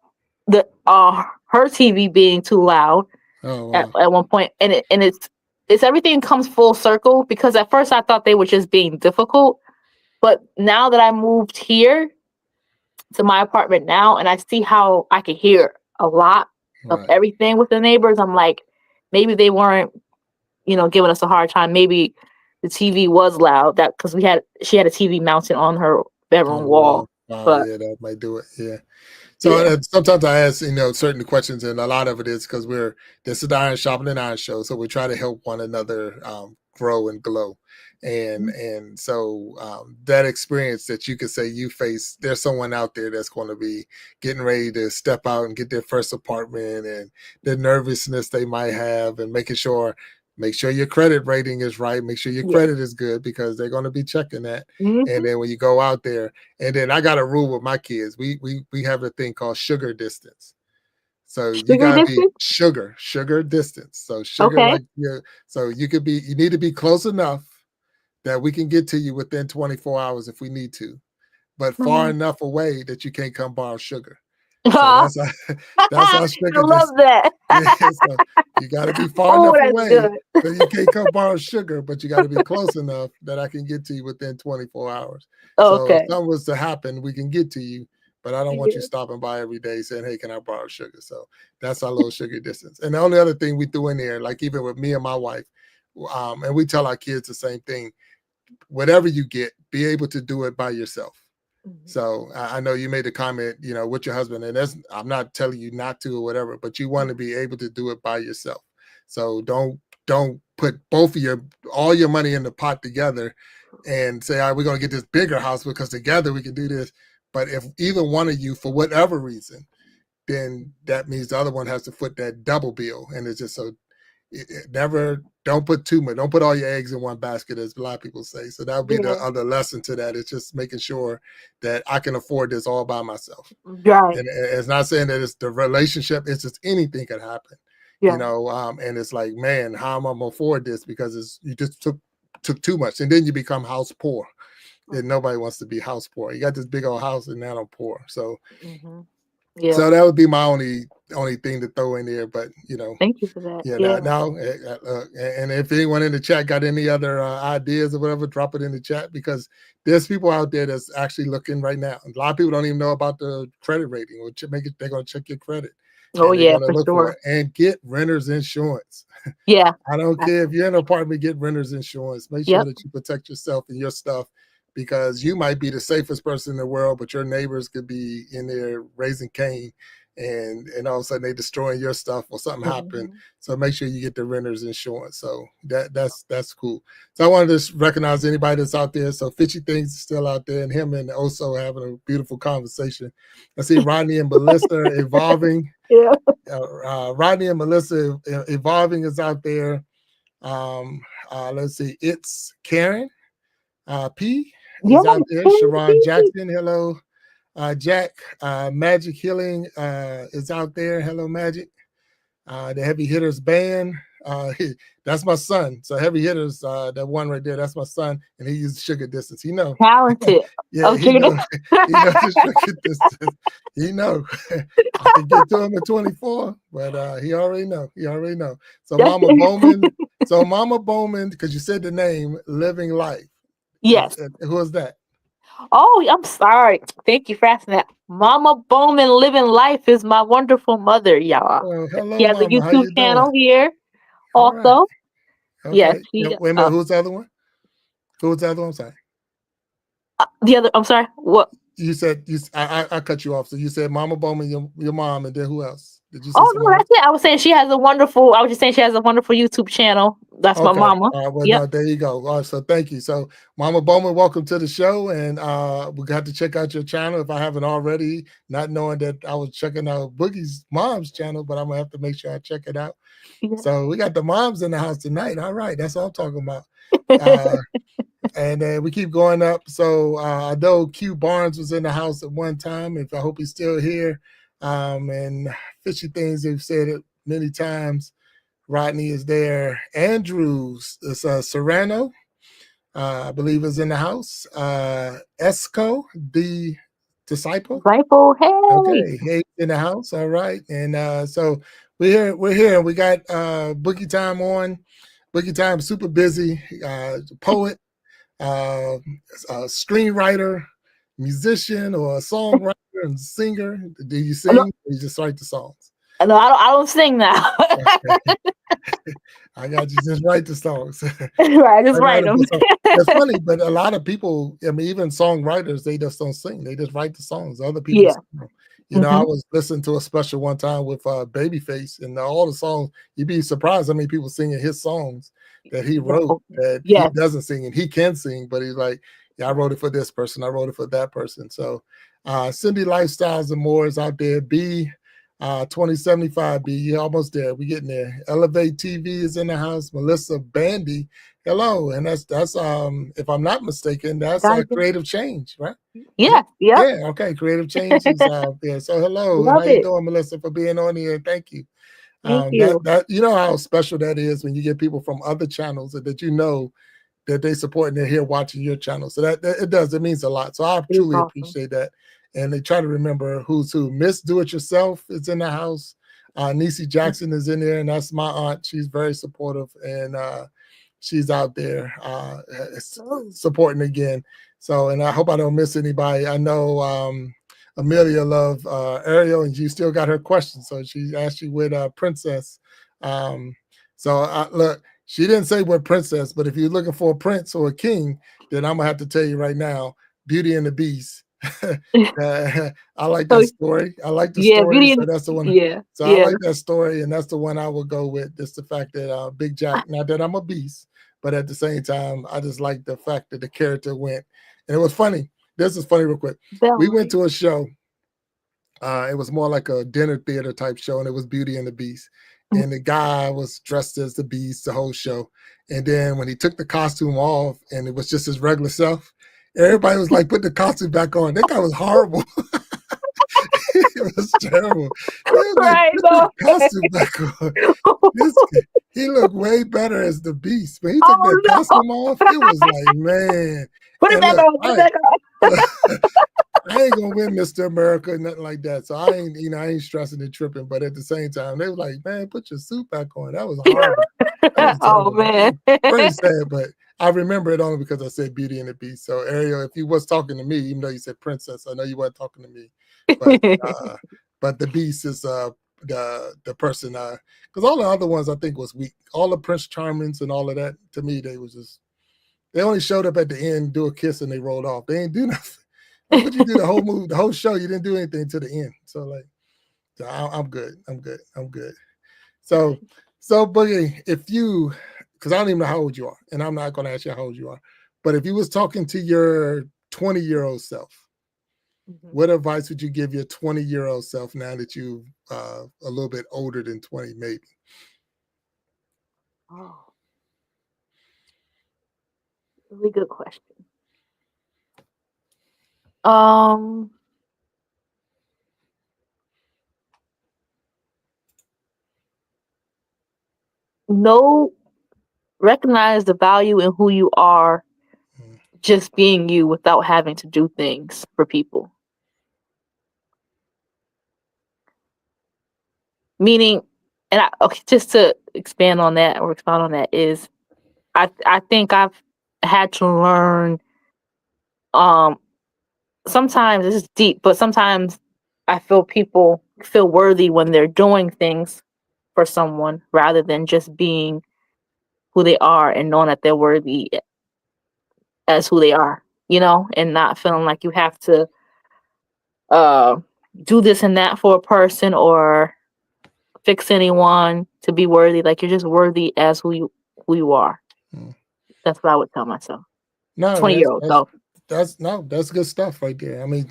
the her TV being too loud. Oh, wow. at one point. And it's everything comes full circle, because at first I thought they were just being difficult. But now that I moved here to my apartment now, and I see how I can hear a lot of everything with the neighbors, I'm like, maybe they weren't, giving us a hard time. Maybe the TV was loud, that because she had a TV mounted on her bedroom wall. But yeah, that might do it. Yeah. So sometimes I ask, certain questions, and a lot of it is because this is the Iron Sharpening Iron show, so we try to help one another grow and glow. And so that experience that you could say you face, there's someone out there that's going to be getting ready to step out and get their first apartment, and the nervousness they might have, and make sure your credit rating is right. Make sure your credit is good, because they're going to be checking that. And then when you go out there, and then I got a rule with my kids. We have a thing called sugar distance. So you got to be sugar distance. So sugar, so you need to be close enough that we can get to you within 24 hours if we need to, but far enough away that you can't come borrow sugar. So that's our sugar. I love that. So you got to be far enough away so you can't come borrow sugar, but you got to be close enough that I can get to you within 24 hours. So if something was to happen, we can get to you, but I don't want you stopping by every day saying, hey, can I borrow sugar? So that's our little sugar distance. And the only other thing we threw in there, like even with me and my wife, and we tell our kids the same thing, whatever you get, be able to do it by yourself. So I know you made a comment, with your husband, and I'm not telling you not to or whatever, but you want to be able to do it by yourself. So don't put all your money in the pot together and say, all right, we're going to get this bigger house because together we can do this. But if either one of you, for whatever reason, then that means the other one has to foot that double bill. And it's just so don't put too much. Don't put all your eggs in one basket, as a lot of people say. So that would be the other lesson to that. It's just making sure that I can afford this all by myself. Right. And it's not saying that it's the relationship. It's just anything could happen. And it's like, man, how am I gonna afford this? Because you just took too much, and then you become house poor. And nobody wants to be house poor. You got this big old house, and now I'm poor. So. So that would be my only thing to throw in there, but thank you for that. Now, and if anyone in the chat got any other ideas or whatever, drop it in the chat, because there's people out there that's actually looking right now. A lot of people don't even know about the credit rating, or they're going to check your credit. Oh yeah, for sure. And get renter's insurance. Yeah, I don't care if you're in an apartment, get renter's insurance. Make sure that you protect yourself and your stuff. Because you might be the safest person in the world, but your neighbors could be in there raising Cain, and all of a sudden they destroying your stuff or something happened. So make sure you get the renter's insurance. So that's cool. So I wanted to recognize anybody that's out there. So Fishy Things is still out there, and him and Oso having a beautiful conversation. I see Rodney and Melissa evolving. Rodney and Melissa evolving is out there. Let's see, it's Karen P. He's out there. Sharon Jackson, hello. Jack, Magic Healing is out there. Hello, Magic. The Heavy Hitters Band. That's my son. So Heavy Hitters, that one right there, that's my son. And he uses sugar distance. He know. Talented. He knows the sugar distance. He know. I can get to him at 24, but he already know. So Mama Bowman, because you said the name, Living Life. Yes. Who is that? Oh, I'm sorry. Thank you for asking that. Mama Bowman Living Life is my wonderful mother, y'all. Oh, hello, she has Mama. a YouTube channel here. All also. right. Okay. Yes. Wait a minute, who's the other one? Who was the other one? I'm sorry. The other, I'm sorry, what? You said I cut you off. So you said Mama Bowman, your mom, and then who else? Did you say Oh no, somebody that's it. I was saying she has a wonderful. I was just saying she has a wonderful YouTube channel. That's my Okay. mama. Well, Yep. no, there you go. So thank you. So, Mama Bowman, welcome to the show, and we got to check out your channel if I haven't already. Not knowing that I was checking out Boogie's mom's channel, but I'm gonna have to make sure I check it out. Yeah. So we got the moms in the house tonight. All right, that's what I'm talking about. And we keep going up. So I know Q Barnes was in the house at one time. If I hope he's still here. And Fishy Things, they've said it many times. Rodney is there. Andrews is Serrano, I believe, is in the house. Esco, the disciple. Rifle, hey. Okay, hey, in the house. All right, and so we're here. We got Boogie Time on. Boogie Time super busy. Poet, a screenwriter, musician, or a songwriter and singer. Do you sing? No, or you just write the songs? no, I don't sing now. I got you. Just write the songs. Right, just write them. It's funny, but a lot of people, I mean, even songwriters, they just don't sing. They just write the songs. Other people Yeah. sing them. You know, I was listening to a special one time with Babyface, and all the songs, you'd be surprised how many people singing his songs that he wrote that he doesn't sing, and he can sing, but he's like, yeah, I wrote it for this person. I wrote it for that person. So Cindy Lifestyles and More is out there. B 2075 B, you're almost there. We're getting there. Elevate TV is in the house. Melissa Bandy, hello. And that's if I'm not mistaken, that's Creative Change, right? Yeah. Yeah, okay. Creative Change is out there. So hello. Love How you doing, Melissa, for being on here? Thank you. Thank you. That you know how special that is when you get people from other channels that you know that they support and they're here watching your channel. So that it means a lot. So I truly appreciate that. And they try to remember who's who. Miss Do It Yourself is in the house. Niecy Jackson is in there, and that's my aunt. She's very supportive, and she's out there supporting again. So, and I hope I don't miss anybody. I know Amelia loved Ariel, and you still got her question. So she asked you with Princess. Look, she didn't say what princess, but if you're looking for a prince or a king, then I'm gonna have to tell you right now, Beauty and the Beast. I like that story. I like the story, so that's the one. I like that story, and that's the one I would go with. Just the fact that Big Jack, not that I'm a beast, but at the same time, I just like the fact that the character went. And it was funny. This is funny real quick. We went to a show. It was more like a dinner theater type show, and it was Beauty and the Beast. And the guy was dressed as the Beast the whole show. And then when he took the costume off and it was just his regular self, everybody was like, put the costume back on. That guy was horrible. It was terrible. He was like, put the costume back on. He looked way better as the Beast. When he took that costume off, it was like, man. Put it back on. Put it back on. I ain't gonna win Mr. America, nothing like that. So I ain't stressing and tripping. But at the same time, they were like, man, put your suit back on. That was horrible. That was man. Pretty sad, but I remember it only because I said Beauty and the Beast. So Ariel, if you was talking to me, even though you said princess, I know you weren't talking to me. But the Beast is the person because all the other ones I think was weak. All the Prince Charmings and all of that, to me, they only showed up at the end, do a kiss, and they rolled off. They ain't do nothing. Why would you do the whole movie, the whole show? You didn't do anything to the end. So I'm good. I'm good. So Boogie, because I don't even know how old you are, and I'm not going to ask you how old you are, but if you was talking to your 20-year-old self, what advice would you give your 20-year-old self now that you a little bit older than 20, maybe? Oh, really good question. Recognize the value in who you are, just being you without having to do things for people. Meaning, just to expand on that or expound on that is, I think I've had to learn. Sometimes this is deep, but sometimes I feel people feel worthy when they're doing things for someone rather than just being who they are and knowing that they're worthy as who they are, and not feeling like you have to do this and that for a person or fix anyone to be worthy. Like, you're just worthy as who you are. That's what I would tell myself. No, 20-year-old self. that's good stuff right there. I mean,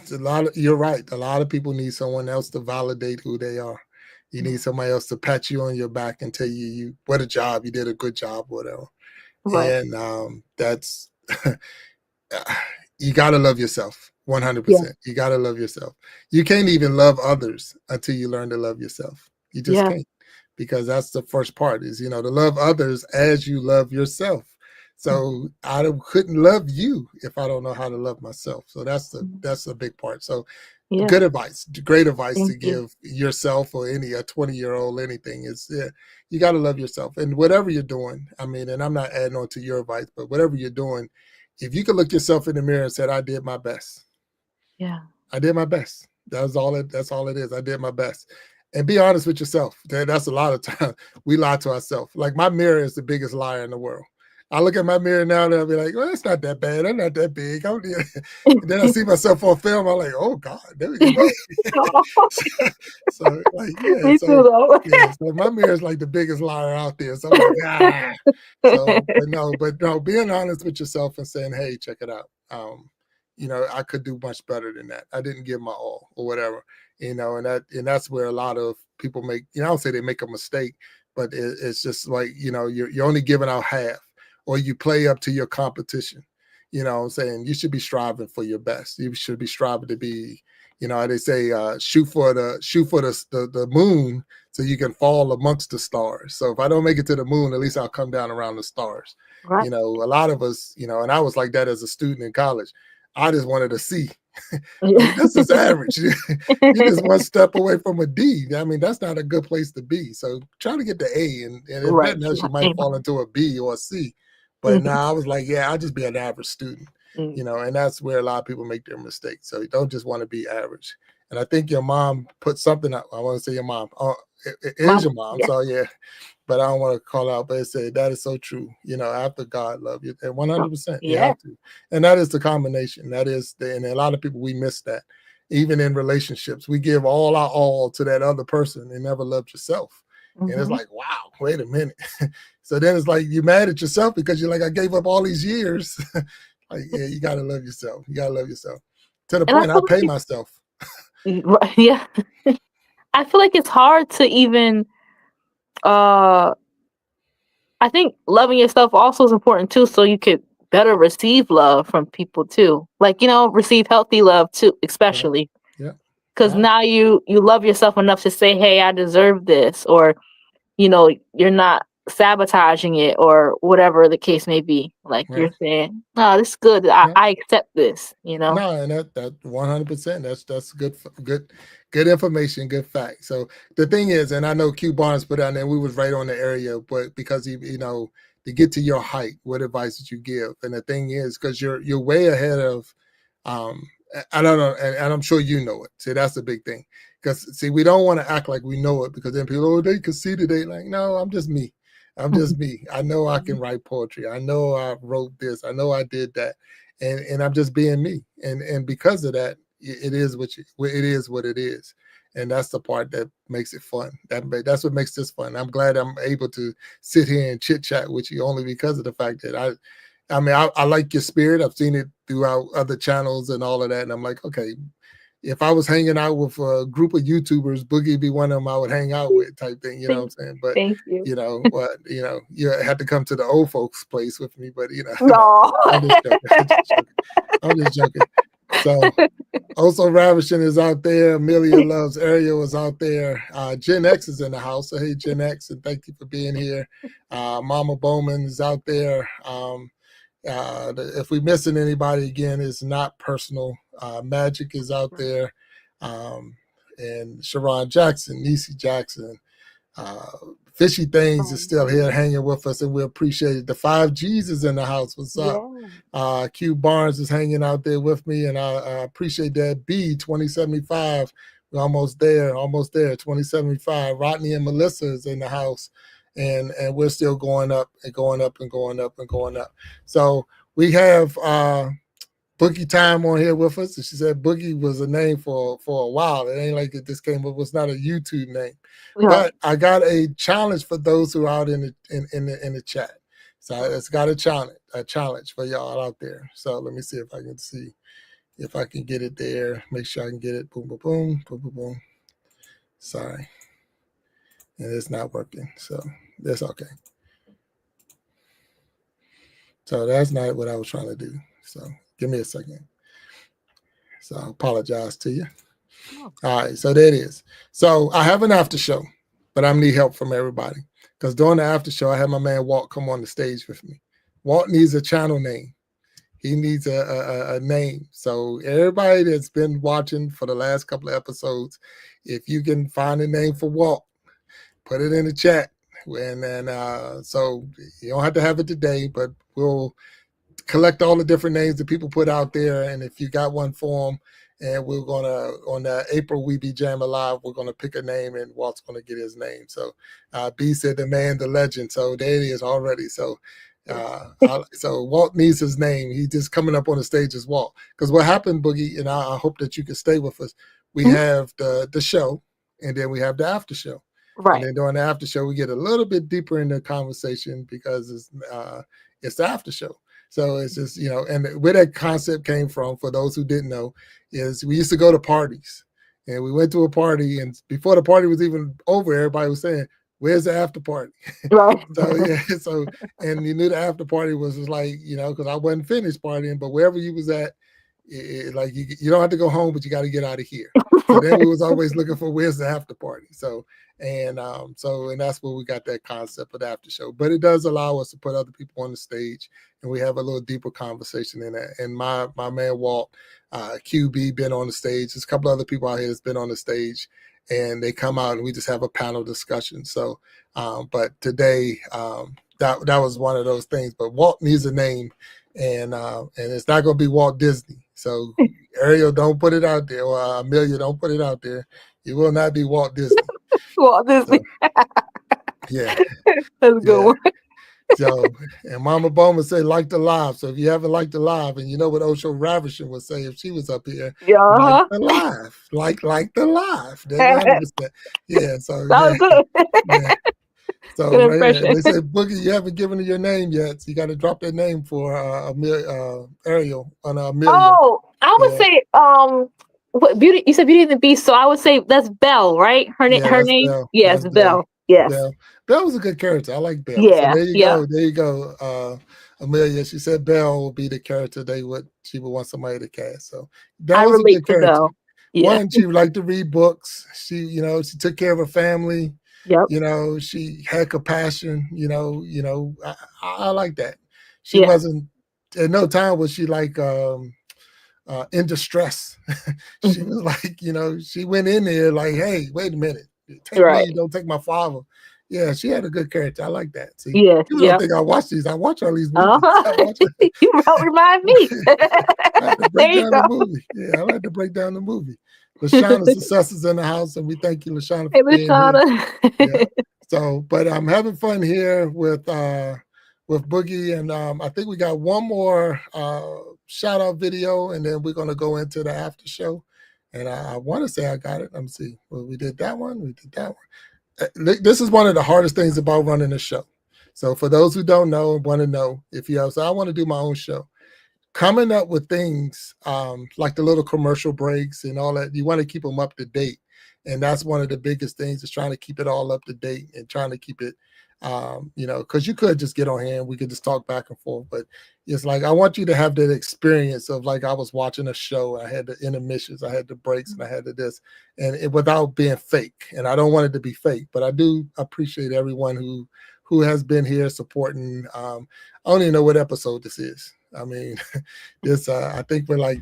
you're right. A lot of people need someone else to validate who they are. You need somebody else to pat you on your back and tell you what a job, you did a good job, whatever. Right. And that's you gotta love yourself 100%. Yeah. You gotta love yourself. You can't even love others until you learn to love yourself. You just can't, because that's the first part is, to love others as you love yourself. So I couldn't love you if I don't know how to love myself. So that's a big part. So good advice, great advice to give yourself or a 20-year-old anything is you got to love yourself. And whatever you're doing, I mean, and I'm not adding on to your advice, but whatever you're doing, if you could look yourself in the mirror and say, I did my best. Yeah. I did my best. That's all it is. I did my best. And be honest with yourself. That's a lot of times we lie to ourselves. Like, my mirror is the biggest liar in the world. I look at my mirror now and I'll be like, well, it's not that bad. I'm not that big. And then I see myself on film. I'm like, oh God, there we go. So my mirror is like the biggest liar out there. So I'm like, ah. So, but no, being honest with yourself and saying, hey, check it out. I could do much better than that. I didn't give my all or whatever, and that's where a lot of people make, I don't say they make a mistake, but it's just like, you're only giving out half, or you play up to your competition. I'm saying you should be striving for your best. You should be striving to be, they say, shoot for the moon so you can fall amongst the stars. So if I don't make it to the moon, at least I'll come down around the stars. Right. A lot of us, and I was like that as a student in college. I just wanted to see. Like, this is average. You just one step away from a D. I mean, that's not a good place to be. So try to get the A, and if nothing else, you might fall into a B or a C. But now I was like, I'll just be an average student, and that's where a lot of people make their mistakes. So you don't just want to be average. And I think your mom put something out. I want to say your mom. It is your mom. Yeah. So but I don't want to call out, but it said that is so true. After God love you, and 100%, you have to. And that is the combination. That is, and a lot of people, we miss that. Even in relationships, we give all our all to that other person and never loved yourself. And it's like, wow, wait a minute. So then it's like you're mad at yourself because you're like, I gave up all these years. Like, you got to love yourself. You got to love yourself. To the point I pay myself. Yeah. I feel like it's hard to even, I think loving yourself also is important too, so you could better receive love from people too. Like, receive healthy love too, especially. Yeah. Because now you love yourself enough to say, hey, I deserve this, or, you're not sabotaging it, or whatever the case may be. Like, you're saying, no, this is good. I accept this, No, and that 100%, that's good information, good fact. So the thing is, and I know Q Barnes put out there, we was right on the area, but because to get to your height, what advice did you give? And the thing is, because you're way ahead of, I don't know, and I'm sure you know it. See, that's the big thing. Because we don't want to act like we know it, because then people, they conceited, they like, no, I'm just me. I'm just me. I know I can write poetry. I know I wrote this. I know I did that. And I'm just being me. And because of that, it is what it is. And that's the part that makes it fun. That's what makes this fun. I'm glad I'm able to sit here and chit chat with you, only because of the fact that I like your spirit. I've seen it throughout other channels and all of that. And I'm like, okay, if I was hanging out with a group of YouTubers, Boogie be one of them I would hang out with, type thing. You know what I'm saying? But thank you. You had to come to the old folks' place with me. But no. I'm just joking. So also Ravishing is out there. Amelia Loves Ariel is out there. Gen X is in the house. So hey, Gen X, and thank you for being here. Mama Bowman is out there. If we're missing anybody, again, it's not personal. Magic is out there, and Sharon Jackson, Niecy Jackson, Fishy Things is still here hanging with us, and we appreciate it. The 5Gs is in the house. What's up? Q Barnes is hanging out there with me, and I appreciate that. B 2075, we're almost there, 2075. Rodney and Melissa is in the house. And we're still going up and going up and going up and going up. So we have Boogie Time on here with us. And she said Boogie was a name for a while. It ain't like it just came up. It's not a YouTube name. Yeah. But I got a challenge for those who are out in the chat. So it's got a challenge for y'all out there. So let me see if I can get it there. Make sure I can get it. Boom, boom, boom, boom, boom, boom. Sorry. And it's not working. So that's okay. So that's not what I was trying to do. So give me a second. So I apologize to you. Oh. All right, so there it is. So I have an after show, but I need help from everybody. Because during the after show, I had my man Walt come on the stage with me. Walt needs a channel name. He needs a name. So everybody that's been watching for the last couple of episodes, if you can find a name for Walt, put it in the chat. And then so you don't have to have it today, but we'll collect all the different names that people put out there. And if you got one for them, and we're going to, on the April We Be Jamming Live, we're going to pick a name and Walt's going to get his name. So B said the man, the legend. So there it is already. So so Walt needs his name. He's just coming up on the stage as Walt. Because what happened, Boogie, and I hope that you can stay with us, we have the show, and then we have the after show. Right. And then during the after show, we get a little bit deeper in the conversation because it's the after show. So it's just, and where that concept came from, for those who didn't know, is we used to go to parties. And we went to a party, and before the party was even over, everybody was saying, where's the after party? Right. And you knew the after party was just like, because I wasn't finished partying, but wherever you was at, like you don't have to go home, but you got to get out of here. So then we was always looking for where's the after party. And that's where we got that concept of the after show. But it does allow us to put other people on the stage, and we have a little deeper conversation in that. And my man Walt, QB, been on the stage. There's a couple other people out here that's been on the stage, and they come out and we just have a panel discussion. So, but today, that was one of those things. But Walt needs a name, and it's not going to be Walt Disney. So Ariel, don't put it out there, or Amelia, don't put it out there. You will not be Walt Disney. Walt Disney. So, yeah. That's a good one. So, and Mama Bowman said, like the live. So if you haven't liked the live, and you know what Osho Ravishing would say if she was up here, like the live, like the live. 100%. Yeah. So that was good. Yeah. So good they say, Boogie, you haven't given her your name yet. So you got to drop that name for Ariel on Amelia. Oh, I would say what Beauty? You said Beauty and the Beast, so I would say that's Belle, right? Her name. Belle. Yes, That's Belle. Yes. Belle was a good character. I like Belle. Yeah. So there you go. Amelia, she said Belle will be the character she would want somebody to cast. So that was a good character. Belle. Yeah. One, she liked to read books. She, she took care of her family. Yep. She had compassion. I like that. She wasn't at no time was she like in distress. She was like, she went in there like, hey, wait a minute, take me, don't take my father. Yeah, she had a good character. I like that. See, you don't think I watch these? I watch all these movies. You don't remind me. I like to break down the movie. Yeah, I like to break down the movie. Lashana Success is in the house, and we thank you, Lashana, for being here. Yeah. So, but I'm having fun here with Boogie, and I think we got one more shout out video, and then we're gonna go into the after show. And I want to say I got it. Let me see. Well, we did that one. This is one of the hardest things about running a show. So for those who don't know and want to know, if you have, so I want to do my own show. Coming up with things like the little commercial breaks and all that, you want to keep them up to date. And that's one of the biggest things, is trying to keep it all up to date and trying to keep it, because you could just get on here and we could just talk back and forth. But it's like, I want you to have that experience of like I was watching a show. I had the intermissions, I had the breaks, and I had the this, and without being fake. And I don't want it to be fake, but I do appreciate everyone who has been here supporting. I don't even know what episode this is. I mean, this I think we're like,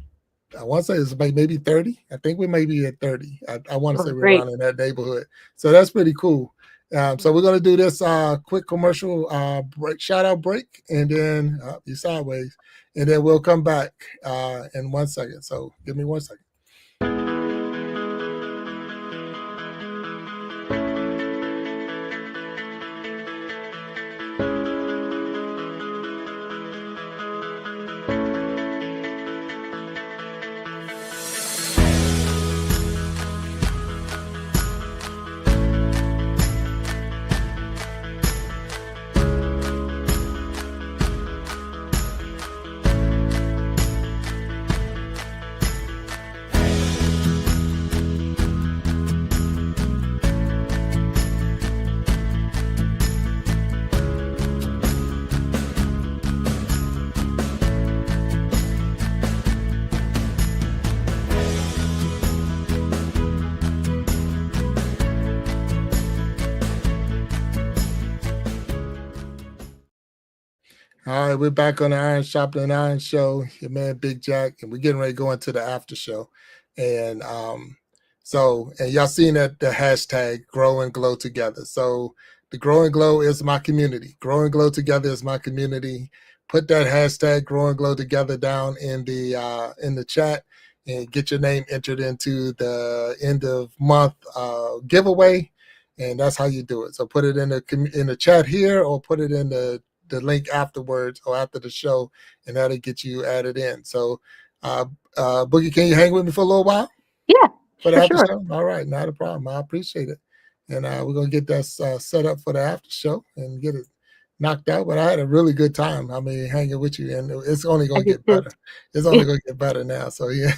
I want to say it's maybe 30. I think we may be at 30. I want to say we're around in that neighborhood. So that's pretty cool. So we're going to do this quick commercial break, shout out break, and then you're sideways, and then we'll come back in 1 second. So give me 1 second. All right, we're back on the Sharpening Iron show. Your man Big Jack, and we're getting ready to go into the after show. And and y'all seen that the hashtag Grow and Glow Together. So the Grow and Glow is my community. Grow and Glow Together is my community. Put that hashtag Grow and Glow Together down in the chat and get your name entered into the end of month giveaway. And that's how you do it. So put it in the chat here, or put it in the link afterwards or after the show, and that'll get you added in. So Boogie, can you hang with me for a little while? Yeah, for the after sure. show? All right, not a problem. I appreciate it. And we're gonna get that set up for the after show and get it knocked out. But I had a really good time. I mean, hanging with you, and it's only gonna get better. It's only gonna get better now. So yeah,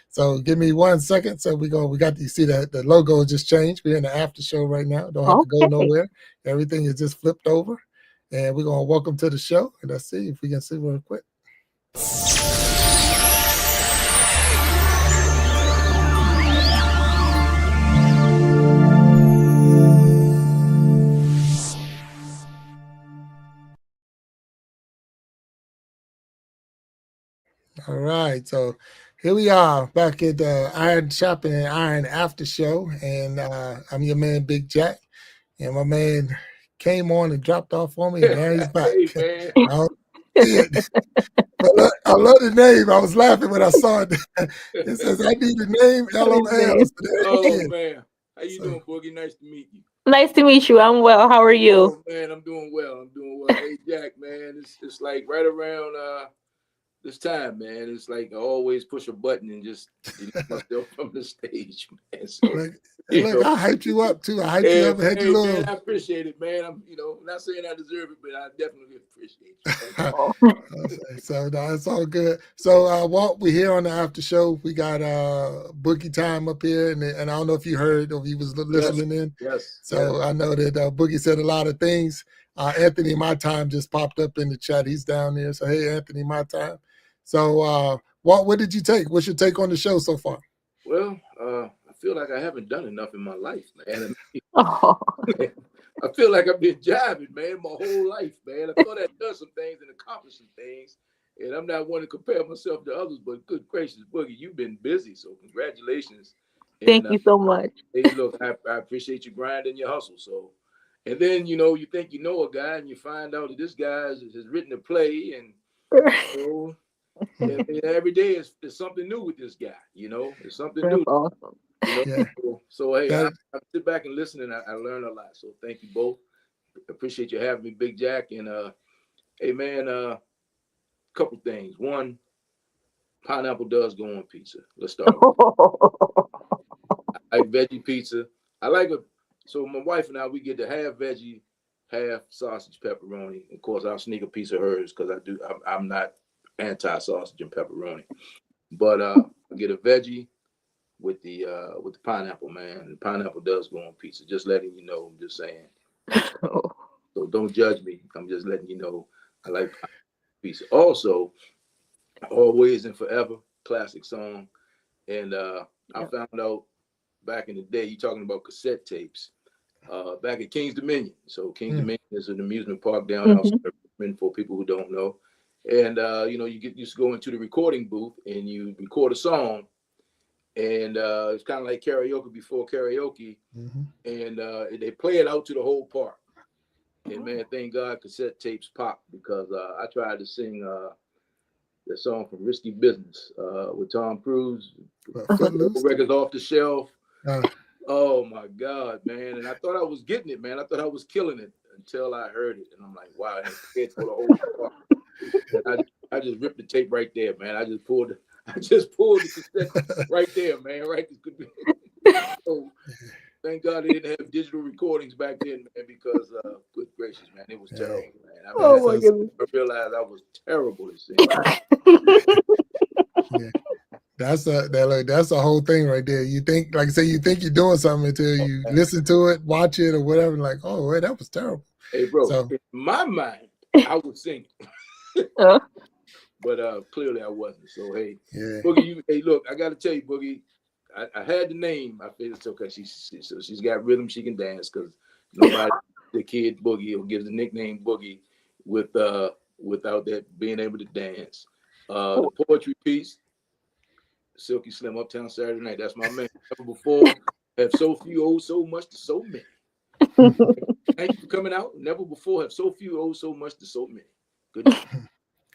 so give me 1 second. So we got you see that the logo just changed. We're in the after show right now. Don't have to go nowhere. Everything is just flipped over. And we're gonna welcome to the show. And let's see if we can see real quick. All right, so here we are back at the Iron Sharpening and Iron After Show, and I'm your man Big Jack, and my man came on and dropped off for me, and now he's back. Hey, But I love the name. I was laughing when I saw it. It says, "I need the name LOL." Oh man, how you doing, Boogie? Nice to meet you. Nice to meet you. I'm well. How are you? Oh man, I'm doing well. Hey Jack, man, it's like right around this time, man. It's like I always push a button and just delete myself from the stage, man. So, look, I hyped you up too. I hyped you up and had you little. Man, I appreciate it, man. I'm, not saying I deserve it, but I definitely appreciate you. So it's all good. So Walt, we're here on the after show. We got Boogie Time up here, and I don't know if you heard or if you was listening in. Yes. So I know that Boogie said a lot of things. Anthony My Time just popped up in the chat. He's down there. So hey, Anthony My Time. So Walt, what did you take? What's your take on the show so far? Well, I feel like I haven't done enough in my life, man. I feel like I've been jiving, man, my whole life, man. I thought I'd done some things and accomplished some things, and I'm not one to compare myself to others, but good gracious, Boogie, you've been busy, so congratulations. Thank you so much. Hey, look, I appreciate you grinding your hustle. So, and then, you think you know a guy, and you find out that this guy has written a play, and, and every day is something new with this guy, it's something new. Awesome. So hey, I sit back and listen, and I learn a lot. So thank you both. Appreciate you having me, Big Jack. And hey man, couple things. One, pineapple does go on pizza. Let's start with I like veggie pizza. I like it. So my wife and I, we get to half veggie, half sausage, pepperoni. Of course, I'll sneak a piece of hers because I'm not anti-sausage and pepperoni. But I get a veggie with the pineapple, man. The pineapple does go on pizza. Just letting you know. I'm just saying. So don't judge me. I'm just letting you know I like pizza. Also, Always and Forever, classic song. And I found out back in the day, you talking about cassette tapes, back at King's Dominion. So King's Dominion is an amusement park down outside of Richmond for people who don't know. And you used to go into the recording booth and you record a song. And it's kind of like karaoke before karaoke. And they play it out to the whole park. And man, thank God cassette tapes popped because I tried to sing the song from Risky Business with Tom Cruise. Records Off the Shelf. Oh my God, man. And I thought I was getting it, man. I thought I was killing it until I heard it. And I'm like, wow, it's for the whole park. I just ripped the tape right there, man. I just pulled the cassette right there, man. Right. So, thank God they didn't have digital recordings back then, man, because good gracious, man, it was terrible, man. My goodness. I realized I was terrible at singing. That's a whole thing right there. You think, like I say, you think you're doing something until you listen to it, watch it, or whatever. Like, oh, wait, that was terrible. Hey, bro, in my mind, I was singing. But clearly I wasn't. So hey, Boogie, hey, look, I got to tell you, Boogie, I had the name. I feel it's okay. She's got rhythm. She can dance because nobody, the kid Boogie, or gives the nickname Boogie with without that being able to dance. The poetry piece, Silky Slim, Uptown Saturday Night. That's my man. Never before have so few owed so much to so many. Thank you for coming out. Never before have so few owed so much to so many. Good night.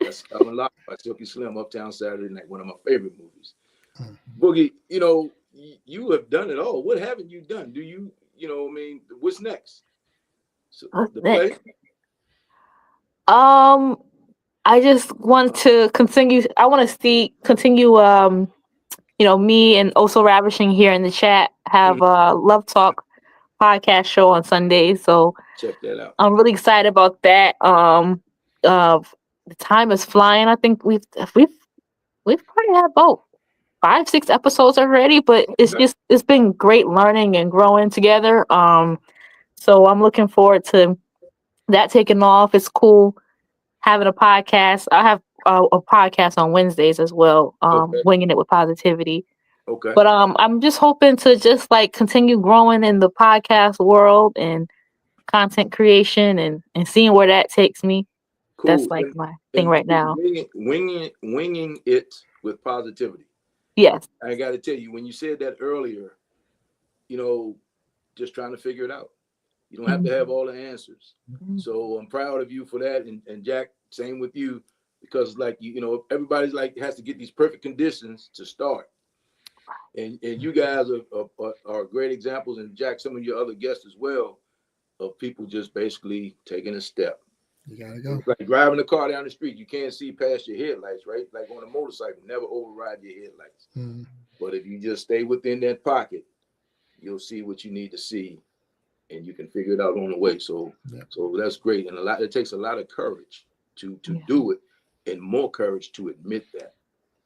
That's Scotland Live by Silky Slim, Uptown Saturday Night. One of my favorite movies. Boogie, you know, you have done it all. What haven't you done? Do you, you know, I mean, what's next? So, the play? I just want to continue. I want to continue. You know, me and Also Ravishing here in the chat have a Love Talk podcast show on Sundays. So check that out. I'm really excited about that. The time is flying. I think we've probably had about 5-6 episodes already, but it's been great learning and growing together. So I'm looking forward to that taking off. It's cool having a podcast. I have a podcast on Wednesdays as well, Winging It with Positivity. Okay. But I'm just hoping to just like continue growing in the podcast world and content creation and seeing where that takes me. Cool. That's like my thing right now. Winging it with positivity. Yes. I got to tell you, when you said that earlier, you know, just trying to figure it out. You don't have to have all the answers. So I'm proud of you for that. And Jack, same with you, because like, you know, everybody's like has to get these perfect conditions to start. And you guys are great examples, and Jack, some of your other guests as well, of people just basically taking a step. You gotta go. It's like driving a car down the street, you can't see past your headlights, right? Like on a motorcycle, never override your headlights. But if you just stay within that pocket, you'll see what you need to see, and you can figure it out on the way. So that's great. And it takes a lot of courage to do it, and more courage to admit that.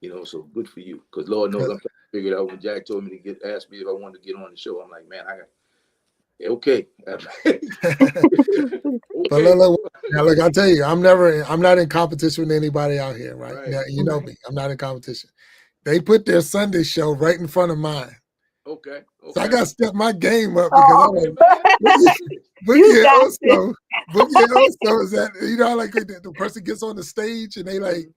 You know, so good for you. Because Lord knows I'm trying to figure it out. When Jack told me to asked me if I wanted to get on the show, I'm like, man, okay. Okay. But look, I'll tell you, I'm not in competition with anybody out here, right? Now, you know me. I'm not in competition. They put their Sunday show right in front of mine. Okay. So I got to step my game up because I'm like, Boogie also is that, you know, like the person gets on the stage and they like,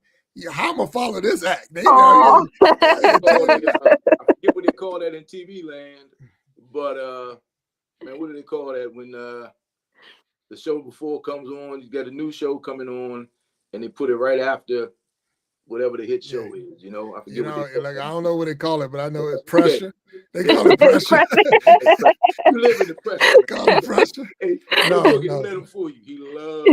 how I'm going to follow this act? They I forget what they call that in TV land, but man, what do they call that when the show before comes on? You got a new show coming on, and they put it right after whatever the hit show is. You know, I forget I don't know what they call it, but I know it's pressure. They call it pressure. You live in the pressure. Call it pressure. Hey, no. Let him fool you. He loves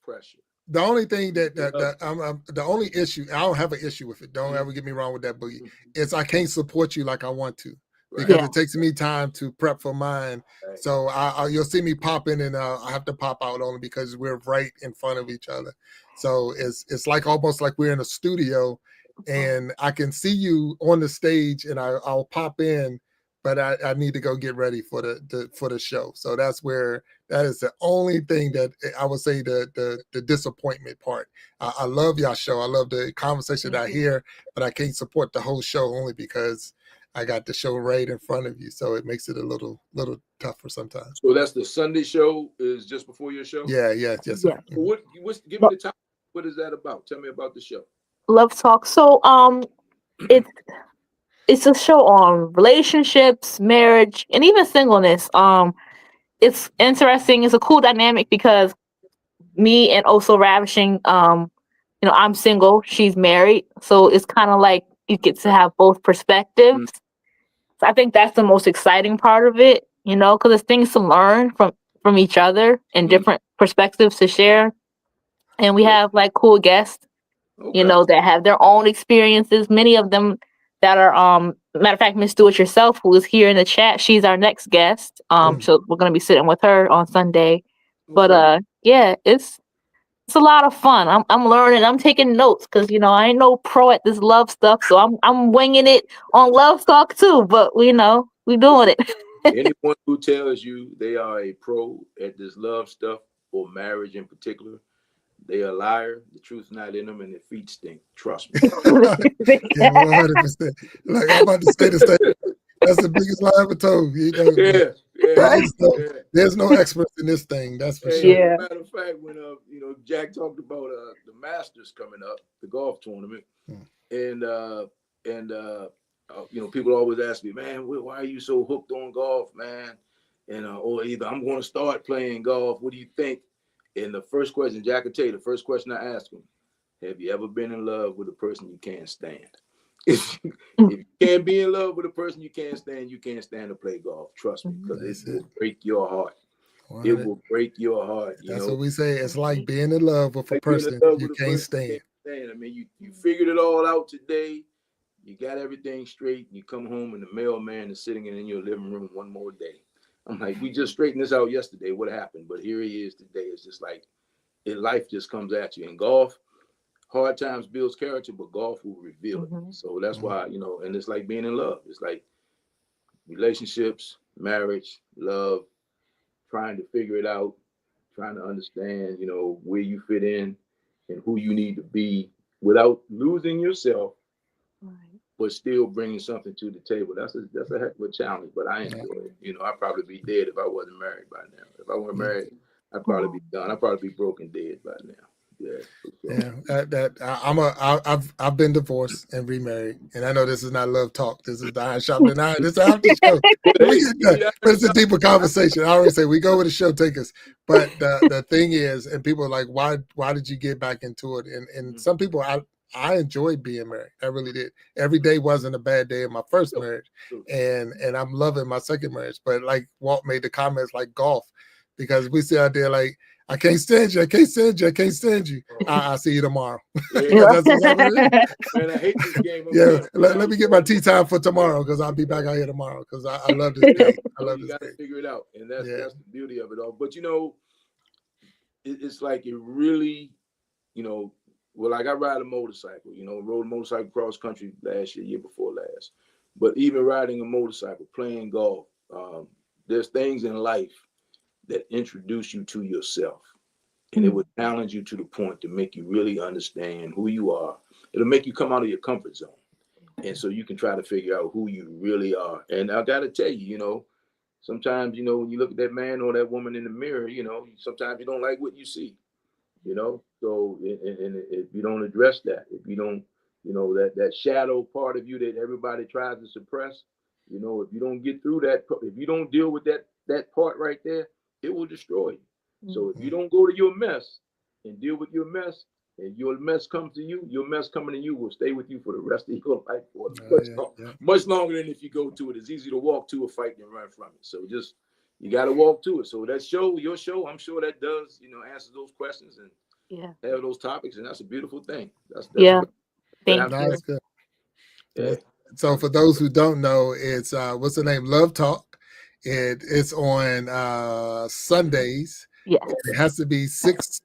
pressure. The only thing the only issue, I don't have an issue with it. Don't ever get me wrong with that, Boogie. It's I can't support you like I want to. Because it takes me time to prep for mine. Right. So you'll see me pop in and I have to pop out only because we're right in front of each other. So it's like almost like we're in a studio and I can see you on the stage and I'll pop in, but I need to go get ready for the show. So that is the only thing that I would say the disappointment part. I love y'all show. I love the conversation that I hear, but I can't support the whole show only because I got the show right in front of you, so it makes it a little tougher sometimes. So that's the Sunday show is just before your show? Yes, sir. Give me the topic. What is that about? Tell me about the show. Love Talk. So it's a show on relationships, marriage, and even singleness. It's interesting. It's a cool dynamic because me and Also Ravishing, you know, I'm single, she's married, so it's kind of like you get to have both perspectives. So I think that's the most exciting part of it, you know, because there's things to learn from each other and different perspectives to share. And we have like cool guests, you know, that have their own experiences. Many of them that are, matter of fact, Miss Do It Yourself, who is here in the chat, she's our next guest. So we're going to be sitting with her on Sunday. But it's a lot of fun. I'm learning. I'm taking notes because, you know, I ain't no pro at this love stuff. So I'm winging it on Love Talk too. But, you know, we doing it. Anyone who tells you they are a pro at this love stuff or marriage in particular, they are a liar. The truth's not in them and their feet stink. Trust me. 100%. Like I'm about to say the same. That's the biggest lie I ever told. You know, there's no experts in this thing. That's for sure. Yeah. Matter of fact, when Jack talked about the Masters coming up, the golf tournament, and people always ask me, man, why are you so hooked on golf, man? And or either I'm going to start playing golf. What do you think? And the first question, Jack will tell you, the first question I ask him, have you ever been in love with a person you can't stand? If you can't be in love with a person you can't stand to play golf. Trust me, because it will break your heart. It will break your heart. That's what we say. It's like being in love with a person you can't stand. I mean, you figured it all out today. You got everything straight. You come home and the mailman is sitting in your living room one more day. I'm like, we just straightened this out yesterday. What happened? But here he is today. It's just like life just comes at you. In golf, hard times builds character, but golf will reveal it. So that's why, and it's like being in love. It's like relationships, marriage, love, trying to figure it out, trying to understand, where you fit in and who you need to be without losing yourself, but still bringing something to the table. That's a heck of a challenge, but I enjoy it. I'd probably be dead if I wasn't married by now. If I weren't married, I'd probably be done. I'd probably be broken dead by now. I've been divorced and remarried, and I know this is not love talk. This is the Iron Sharpening Iron. This is after show. But it's a deeper conversation. I always say we go where the show take us. But the thing is, and people are like, why did you get back into it? And some people, I enjoyed being married. I really did. Every day wasn't a bad day in my first marriage, and I'm loving my second marriage. But like Walt made the comments like golf, because we sit out there like, I can't stand you. I can't stand you. I can't stand you. I'll see you tomorrow. That's man, I hate this game. Let me get my tea time for tomorrow, because I'll be back out here tomorrow, because I love this game. I love this game. You got to figure it out, and that's the beauty of it all. But it's like it really, like I ride a motorcycle. Rode a motorcycle cross country last year before last. But even riding a motorcycle, playing golf, there's things in life that introduce you to yourself, and it will challenge you to the point to make you really understand who you are. It'll make you come out of your comfort zone, and so you can try to figure out who you really are. And I gotta tell you, sometimes when you look at that man or that woman in the mirror, sometimes you don't like what you see, So and if you don't address that, if you don't, that shadow part of you that everybody tries to suppress, if you don't get through that, if you don't deal with that part right there, it will destroy you. So if you don't go to your mess and deal with your mess, and your mess comes to you, your mess coming to you will stay with you for the rest of your life, or much longer than if you go to it. It's easy to walk to a fight than run from it. So you got to walk to it. So that your show, I'm sure that does, answers those questions and have those topics, and that's a beautiful thing. That's Thank you. That's good. Yeah. So for those who don't know, it's what's the name? Love Talk. It's on Sundays. Yes. It has to be 6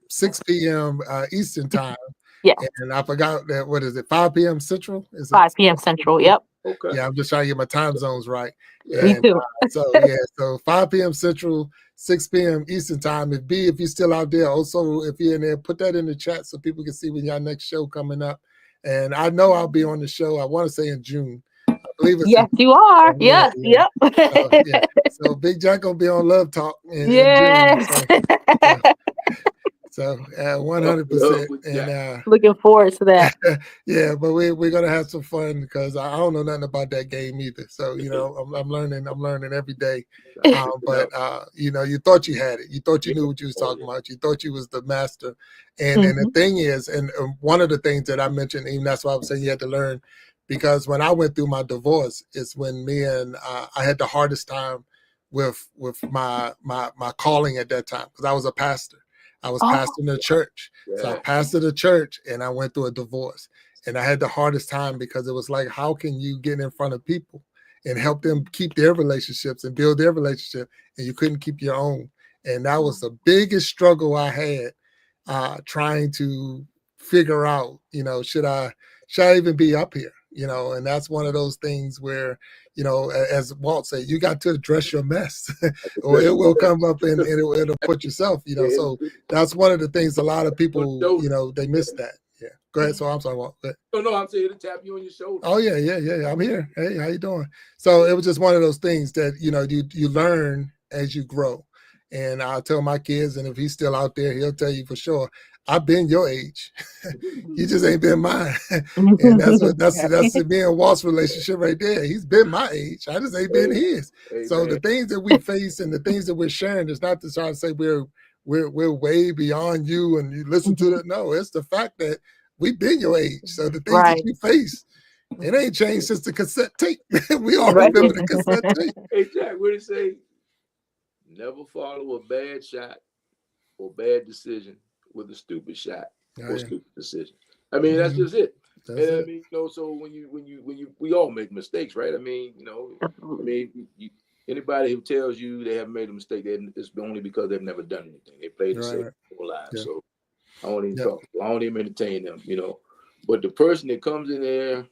p.m. Eastern time. Yeah. And I forgot that, what is it, 5 p.m. Central? Is it 5 p.m. Central, yep. Okay. Yeah, I'm just trying to get my time zones right. Me too. So 5 p.m. Central, 6 p.m. Eastern time. If you're still out there, also if you're in there, put that in the chat so people can see when your next show coming up. And I know I'll be on the show, I want to say in June. Yes, you are. Yep. So Big Jack gonna be on Love Talk. Yes. So 100%. And looking forward to that. Yeah, but we're gonna have some fun, because I don't know nothing about that game either. So I'm learning every day. But you thought you had it. You thought you knew what you was talking about. You thought you was the master. And the thing is, and one of the things that I mentioned, even that's why I was saying you had to learn. Because when I went through my divorce, it's when I had the hardest time with my calling at that time, because I was a pastor. I was pastoring the church. Yeah. So I pastored the church, and I went through a divorce. And I had the hardest time, because it was like, how can you get in front of people and help them keep their relationships and build their relationship, and you couldn't keep your own? And that was the biggest struggle I had, trying to figure out, should I even be up here? And that's one of those things where, as Walt said, you got to address your mess or it will come up and it'll put yourself, So that's one of the things a lot of people, they miss that. Yeah. Go ahead. So I'm sorry, Walt. No, I'm saying to tap you on your shoulder. Oh, yeah. I'm here. Hey, how you doing? So it was just one of those things that, you learn as you grow. And I'll tell my kids, and if he's still out there, he'll tell you for sure, I've been your age. You just ain't been mine. And that's me and Walt's relationship right there. He's been my age. I just ain't been his. Hey, so man. The things that we face and the things that we're sharing is not to try to say we're way beyond you and you listen to it. No, it's the fact that we've been your age. So the things that you face, it ain't changed since the cassette tape. We all remember the cassette tape. Hey, Jack, what did it say? Never follow a bad shot or bad decision with a stupid shot or stupid decision. I mean, that's just it. I mean, so when we all make mistakes, right? I mean, anybody who tells you they haven't made a mistake, it's only because they've never done anything. They played the same whole life. Yeah. So I don't even talk. I don't even entertain them, But the person that comes in there,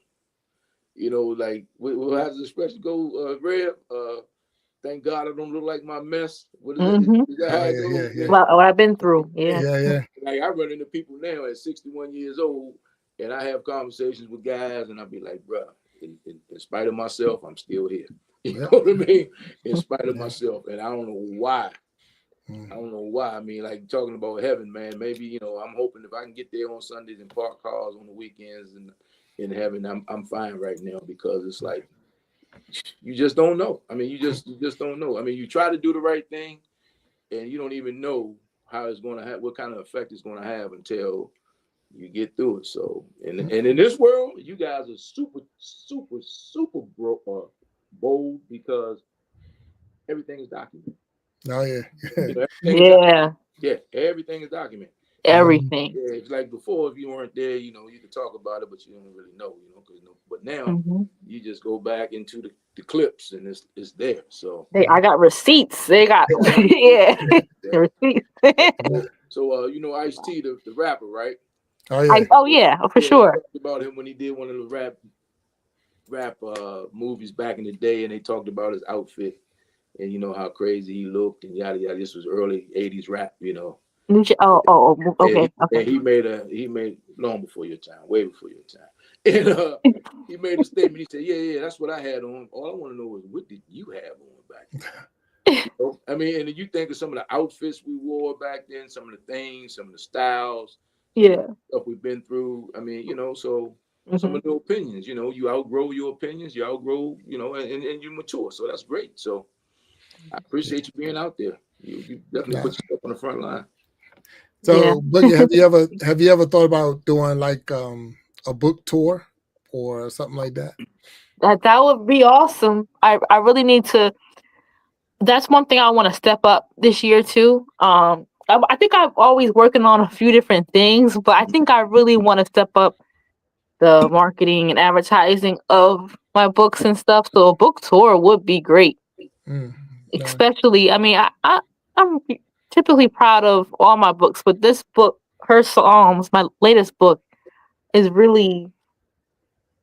like what has the expression go, Rev? Thank God I don't look like my mess. What is that? Is that how it goes? What I've been through. Yeah. Like I run into people now at 61 years old, and I have conversations with guys, and I'll be like, bro, in spite of myself, I'm still here. You know what I mean? In spite of myself, and I don't know why. I don't know why. I mean, like talking about heaven, man. Maybe I'm hoping if I can get there on Sundays and park cars on the weekends and in heaven, I'm fine right now, because it's like you just don't know. I mean, you just don't know. I mean, you try to do the right thing, and you don't even know how it's going to have, what kind of effect it's going to have until you get through it. So, and in this world, you guys are super, super, super bold, because everything is documented. Oh yeah. Yeah, everything is documented. Everything. Yeah, it's like before, if you weren't there, you could talk about it, but you don't really know, but now you just go back into the clips and it's there. So I got receipts. They got receipts. So Ice-T, the rapper, right? Oh yeah. For sure. Talked about him when he did one of the rap movies back in the day, and they talked about his outfit and how crazy he looked and yada yada. This was early 80s rap, Okay. And he made long before your time, way before your time. And he made a statement. He said, yeah, that's what I had on. All I want to know is, what did you have on back then? I mean, and you think of some of the outfits we wore back then, some of the things, some of the styles, stuff we've been through. I mean, so some of the opinions, you outgrow your opinions, you outgrow, and you mature. So that's great. So I appreciate you being out there. You definitely put yourself on the front line. So, Boogie, have you ever thought about doing like a book tour or something like that? That would be awesome. I really need to. That's one thing I want to step up this year too. I think I'm always working on a few different things, but I think I really want to step up the marketing and advertising of my books and stuff. So a book tour would be great. Especially, I mean, I'm typically proud of all my books, but this book, Her Psalms, my latest book, is really,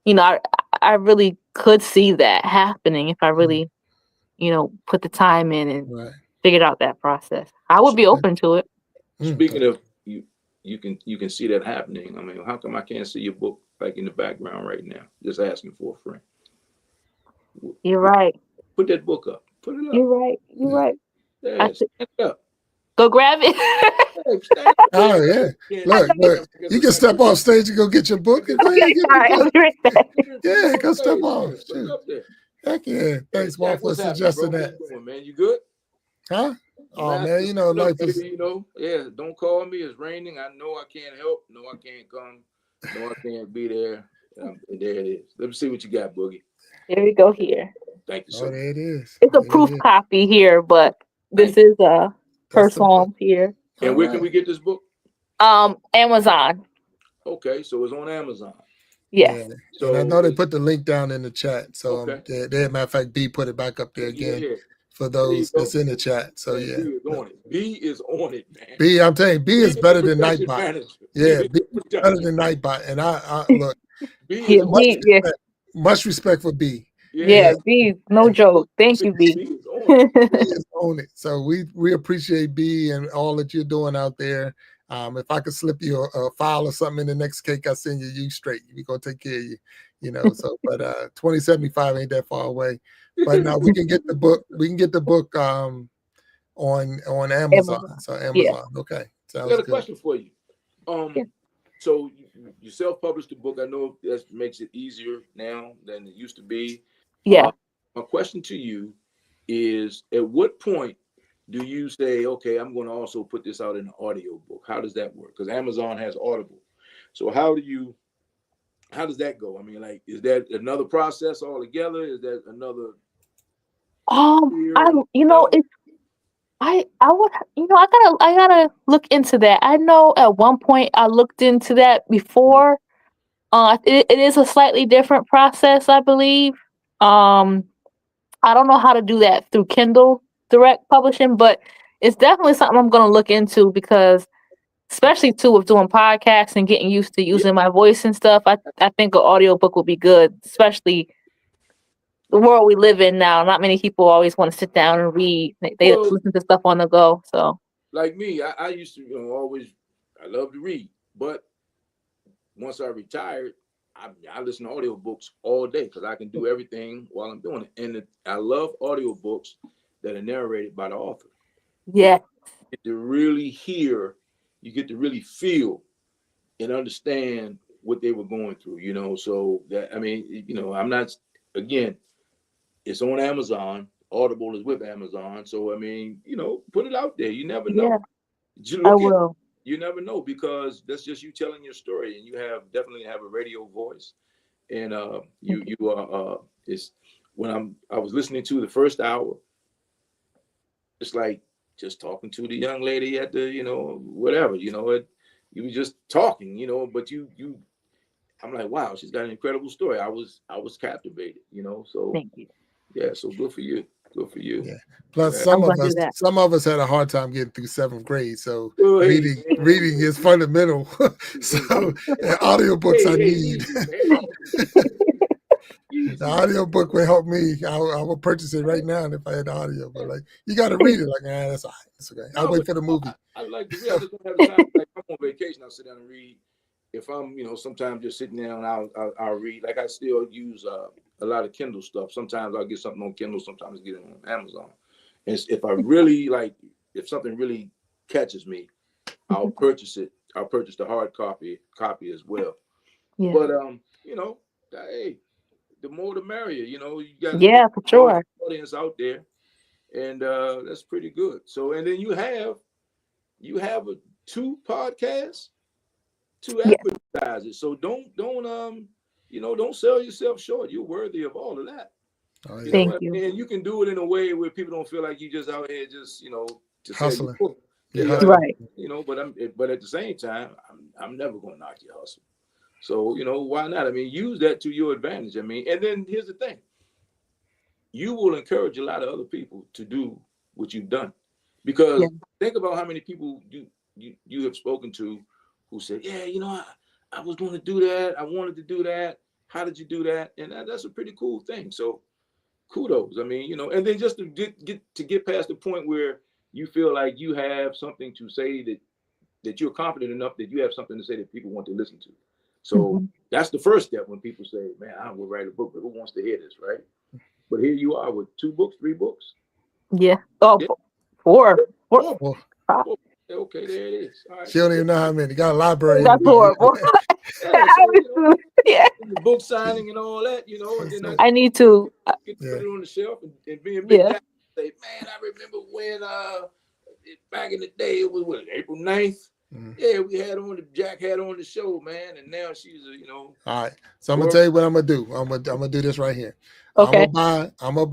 I really could see that happening if I really, put the time in and figured out that process. I would be open to it. Speaking of you can see that happening. I mean, how come I can't see your book like in the background right now? Just asking for a friend. You're right. Put that book up. Put it up. You're right. Yeah, stand it up. Go grab it. Oh yeah. Look, you can step off stage and go get your book. And go step off. Heck yeah. Thanks, Walt, for suggesting that. Man, you good? Huh? Oh man, life is don't call me. It's raining. I know I can't help. No, I can't come. No, I can't be there. And there it is. Let me see what you got, Boogie. There we go here. Thank you so much. There it is. It's a proof copy here, but this is Her Psalms here. And where can we get this book? Amazon. Okay, so it's on Amazon. Yes. Yeah. So and I know they put the link down in the chat. So matter of fact, B put it back up there again for those that's in the chat. So B is on it. B is on it, man. B, I'm telling you, B is better than Nightbot. Yeah, B is better than Nightbot. And I look, much respect for B. Yeah, B, no joke. Thank you, B. B is on it. So we appreciate B and all that you're doing out there. If I could slip you a file or something in the next cake I send you straight. We're gonna take care of you. So but 2075 ain't that far away. But now we can get the book. We can get the book on Amazon. So Amazon. Okay. I got a question for you. Yeah. So you self-published the book. I know that makes it easier now than it used to be. Yeah. My question to you is, at what point do you say, okay, I'm going to also put this out in an audio book? How does that work? Because Amazon has Audible. So how does that go? I mean, like, is that another process altogether? Is that another I it's I would I gotta look into that. I know at one point I looked into that before. It is a slightly different process, I believe. I don't know how to do that through Kindle direct publishing, but it's definitely something I'm gonna look into because especially too with doing podcasts and getting used to using my voice and stuff, I think an audiobook would be good, especially the world we live in now. Not many people always want to sit down and read. They Well, listen to stuff on the go. So like me, I used to, always, I love to read, but once I retired, I listen to audiobooks all day because I can do everything while I'm doing it. And I love audiobooks that are narrated by the author. yeah. You get to really hear, you get to really feel and understand what they were going through. So that, I mean, I'm not, again, it's on Amazon. Audible is with Amazon. So, I mean, put it out there. You never know. Yeah, You I look at, will. you never know, because that's just you telling your story, and you definitely have a radio voice. And you are it's when I was listening to the first hour, it's like just talking to the young lady at the, whatever, you were just talking, but I'm like, wow, she's got an incredible story. I was captivated, so Thank you. yeah, so good for you. Good for you. Yeah. Plus, Yeah. I'm gonna do that. some of us had a hard time getting through 7th grade. So Well, hey, reading is fundamental. So audiobooks I need. The audiobook will help me. I will purchase it right now. And if I had the audio, but like, you got to read it. Like, that's all right. It's okay. I'll wait for the movie. I like to read. I just don't have the time. Like, if I'm on vacation, I'll sit down and read. If I'm, sometimes just sitting down, I'll read. Like, I still use a lot of Kindle stuff. Sometimes I'll get something on Kindle. Sometimes I get it on Amazon. And if I really if something really catches me, I'll purchase it. I'll purchase the hard copy as well. Yeah. But hey, the more the merrier. You got for sure. audience out there, and that's pretty good. So, and then you have 2 podcasts, 2 advertisers. So don't sell yourself short. You're worthy of all of that. Oh, yeah. Thank you. And you can do it in a way where people don't feel like you just out here just to Hustling. sell your book. Right. But at the same time, I'm never going to knock your hustle. So why not? I mean, use that to your advantage. I mean, and then here's the thing: you will encourage a lot of other people to do what you've done, because think about how many people you have spoken to who said, yeah, I was going to do that. I wanted to do that. How did you do that? And that's a pretty cool thing. So kudos. I mean, and then just to get past the point where you feel like you have something to say, that you're confident enough that you have something to say that people want to listen to. So that's the first step when people say, man, I will write a book, but who wants to hear this, right? But here you are with 2 books, 3 books. Yeah. Oh, yeah. 4. Okay, there it is. All right. She don't even know how many. Got a library. That's horrible. The book signing and all that, and then I need to get to put it on the shelf and be a big guy. Say, man, I remember when back in the day, it was April 9th. Yeah, Jack had on the show, man, and now she's All right. So I'm gonna tell you what I'm gonna do. I'm gonna do this right here. Okay. I'm gonna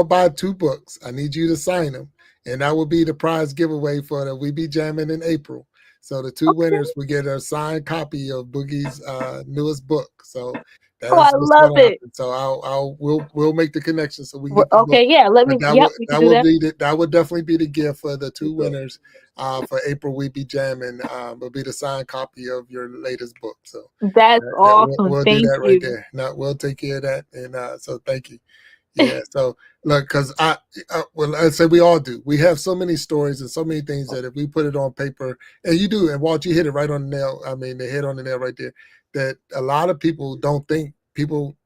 buy 2 books. I need you to sign them, and that will be the prize giveaway for the We Be Jamming in April. So the 2 winners will get a signed copy of Boogie's newest book. So that's I love it. So we'll make the connection so we can get the book. Yeah, let me. That would definitely be the gift for the 2 winners for April. We Be Jamming will be the signed copy of your latest book. So that's awesome. We'll Thank do that you. right there. Now we'll take care of that, and so thank you. Yeah. So look, because I say we all do. We have so many stories and so many things that if we put it on paper, and you do, and Walt, you hit it right on the nail. I mean, they hit on the nail right there. That a lot of people don't think.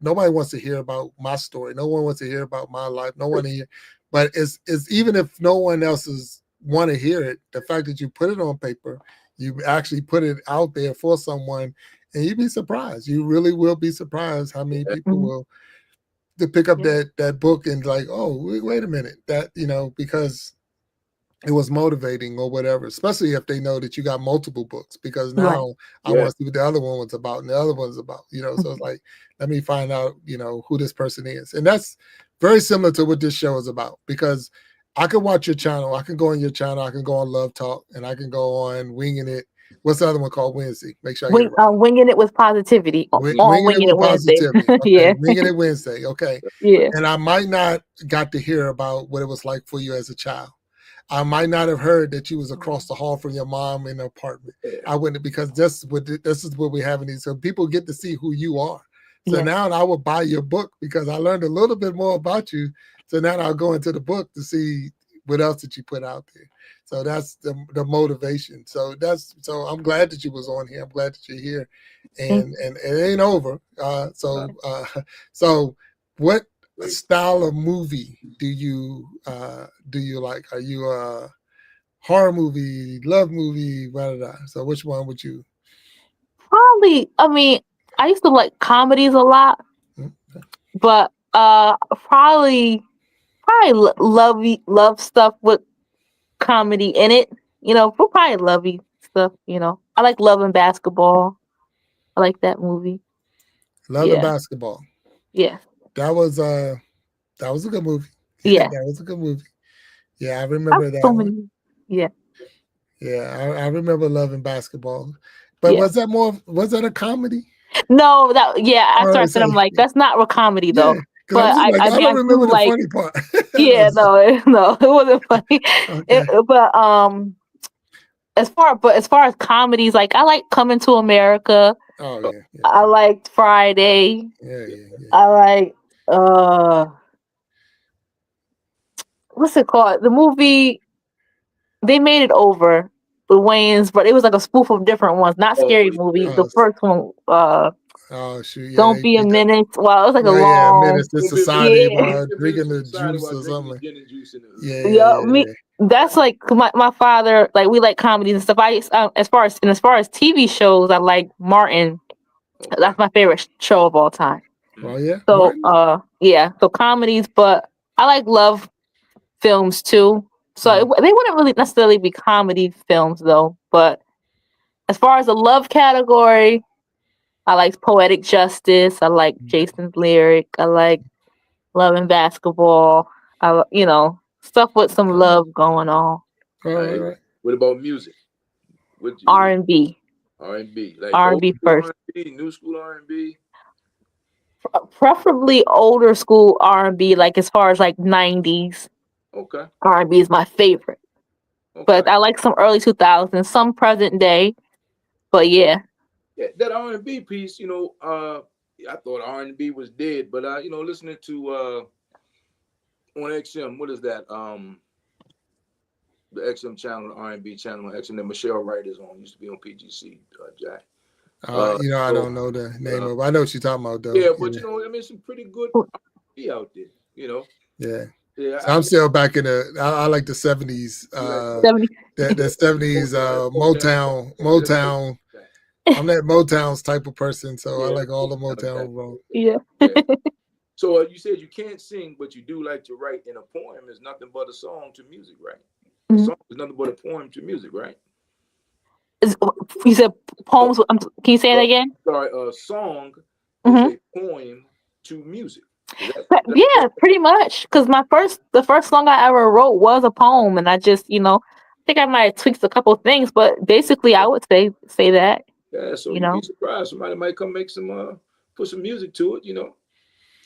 Nobody wants to hear about my story. No one wants to hear about my life. No one hear. But it's even if no one else want to hear it, the fact that you put it on paper, You actually put it out there for someone, and you'd be surprised. You really will be surprised how many people will to pick up that book and like, oh, wait a minute, that because it was motivating or whatever, especially if they know that you got multiple books, because now I want to see what the other one was about and the other one's about, so it's like, let me find out, who this person is. And that's very similar to what this show is about, because I can watch your channel, I can go on your channel, I can go on Love Talk, and I can go on Winging It. What's the other one called? Wednesday. Make sure I get it right. Winging It with Positivity. Winging It with Positivity. Okay. Yeah. Winging It Wednesday. Okay. Yeah. And I might not got to hear about what it was like for you as a child. I might not have heard that you was across the hall from your mom in the apartment. I wouldn't, because this is what we have in these. So people get to see who you are. So now I will buy your book because I learned a little bit more about you. So now I'll go into the book to see what else that you put out there. So that's the motivation. So I'm glad that you was on here. I'm glad that you're here, and it ain't over. So what style of movie do you like? Are you a horror movie, love movie, blah, blah, blah? So which one would you? Probably. I mean, I used to like comedies a lot, but probably love stuff with comedy in it. Probably lovey stuff. I like Love and Basketball. I like that movie. Love and Basketball. Yeah. That was a good movie. Yeah. That was a good movie. Yeah, I remember that one. Yeah. Yeah, I remember Love and Basketball. But was that a comedy? No, I started saying, I'm like, that's not a comedy though. But I don't remember the funny part. No, it wasn't funny. Okay. As far as comedies, like I like Coming to America. Oh yeah. I liked Friday. Yeah. I like what's it called? The movie They Made It Over, the Wayans, but it was like a spoof of different ones. Not Scary Movie. The first one. Oh shoot! Yeah, Don't Be a Menace. Well, it was like a long. Menace to Society while drinking the juice or something. Yeah. That's like my father. Like we like comedies and stuff. As far as TV shows, I like Martin. That's my favorite show of all time. Oh yeah. So so comedies, but I like love films too. So they wouldn't really necessarily be comedy films though. But as far as the love category, I like Poetic Justice. I like Jason's Lyric. I like Love and Basketball. Stuff with some love going on. Right. What about music? R&B. R&B. Like R&B first. R&B, new school R&B. Preferably older school R&B, like as far as like 90s. Okay. R&B is my favorite. Okay. But I like some early 2000s, some present day. But yeah, that R&B piece, I thought R&B was dead, but listening to on XM, what is that? The XM channel, the R&B channel on XM that Michelle Wright is on, used to be on PGC, Jack. I don't know the name of it. I know what you're talking about though. Yeah, but some pretty good R&B out there, Yeah. So I'm still back in I like the 70s. The 70s Motown. I'm that Motown's type of person, so I like all the Motown. Yeah. So you said you can't sing, but you do like to write, and a poem is nothing but a song to music, right? A song is nothing but a poem to music, right? You said poems. Can you say that again? Sorry, a song is a poem to music. Yeah, pretty much. Because the first song I ever wrote was a poem, and I just, I think I might have tweaked a couple things, but basically, I would say that. Yeah, so you'd be surprised. Somebody might come make some, put some music to it,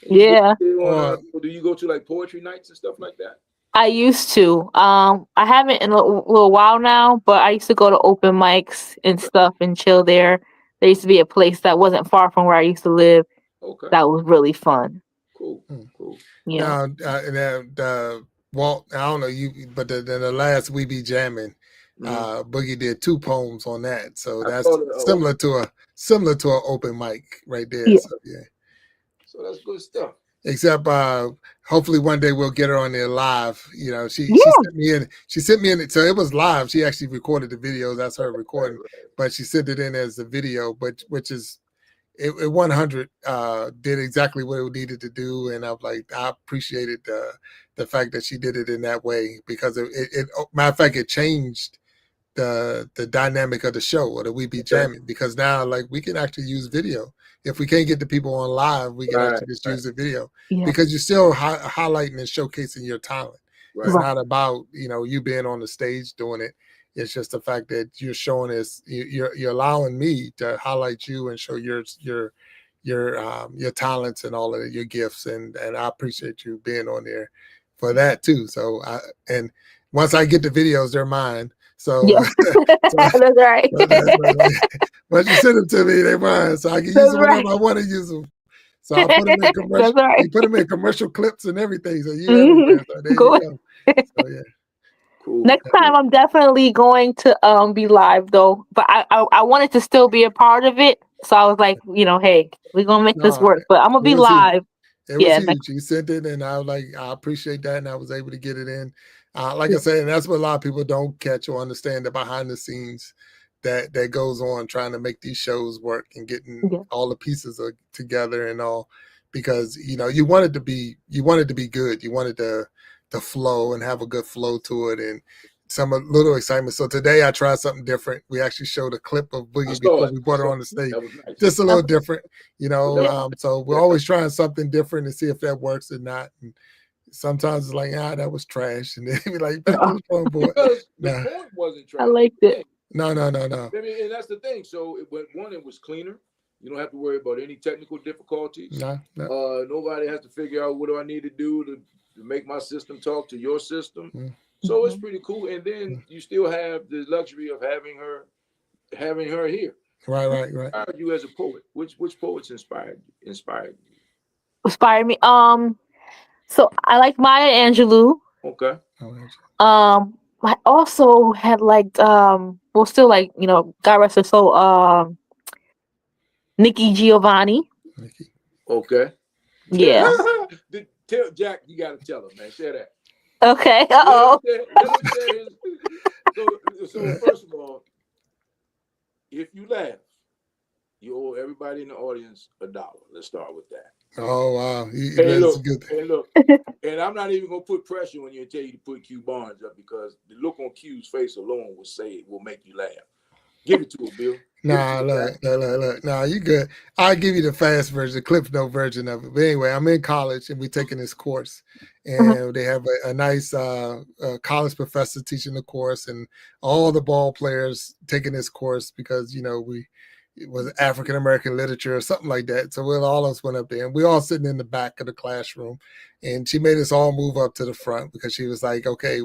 Yeah. Do you go to like poetry nights and stuff like that? I used to. I haven't in a little while now, but I used to go to open mics and stuff and chill there. There used to be a place that wasn't far from where I used to live. Okay. That was really fun. Cool. Yeah. Now, Walt, I don't know you, but the last We Be Jamming, Boogie did 2 poems on that, so that's similar to an open mic right there. Yeah. So, yeah. So that's good stuff. except hopefully one day we'll get her on there live. You know, she Yeah. sent me in, so it was live. She actually recorded the video. That's her recording, but she sent it in as a video, but which is it 100 did exactly what it needed to do, and I'm like, I appreciated the fact that she did it in that way, because it matter of fact, it changed the dynamic of the show, or the We Be Jamming, because now like we can actually use video. If we can't get the people on live, we can actually just use the video, because you're still highlighting and showcasing your talent. It's not about, you know, you being on the stage doing it. It's just the fact that you're showing us, you're allowing me to highlight you and show your talents and all of your gifts, and I appreciate you being on there for that too. So and once I get the videos, they're mine. So, that's right. Once you send them to me, they're mine. So I can use them whenever I want to use them. So I put them in commercial. You put them in commercial clips and everything. So you everywhere. So there you go. So yeah. Cool. Next time I'm definitely going to be live though. But I wanted to still be a part of it. So I was like, you know, hey, we're gonna make this work. But I'm gonna be live. It was huge. You sent it, and I was like, I appreciate that, and I was able to get it in. Like I said, and that's what a lot of people don't catch or understand, the behind the scenes that goes on trying to make these shows work and getting all the pieces together and all, because you know you wanted to be good. You wanted to flow and have a good flow to it, and some little excitement. So today I tried something different. We actually showed a clip of Boogie before we brought her on the stage. Nice. Just a little different, you know. So we're always trying something different to see if that works or not. And sometimes it's like, that was trash, and then be like, back to the drawing board. The point wasn't trash. I liked it. No. I mean, and that's the thing. So it was cleaner. You don't have to worry about any technical difficulties. No. Nobody has to figure out what do I need to do to make my system talk to your system. So it's pretty cool. And then you still have the luxury of having her here. Right. Inspired you as a poet. Which poets inspired you? Inspired me. So I like Maya Angelou. Okay. I also had liked still like, you know, God rest her soul, Nikki Giovanni. Okay. Yeah. Tell Jack, you gotta tell him, man. Share that. Okay. So first of all, if you laugh, you owe everybody in the audience $1. Let's start with that. Oh wow! Look, and I'm not even gonna put pressure on you and tell you to put Q Barnes up, because the look on Q's face alone will make you laugh. Give it to him, Bill. Nah, look. Nah, you good. I'll give you the fast version, the Cliff Note version of it. But anyway, I'm in college and we're taking this course, and they have a nice college professor teaching the course, and all the ball players taking this course because, you know, it was African American literature or something like that. So all of us went up there, and we all sitting in the back of the classroom, and she made us all move up to the front because she was like, okay,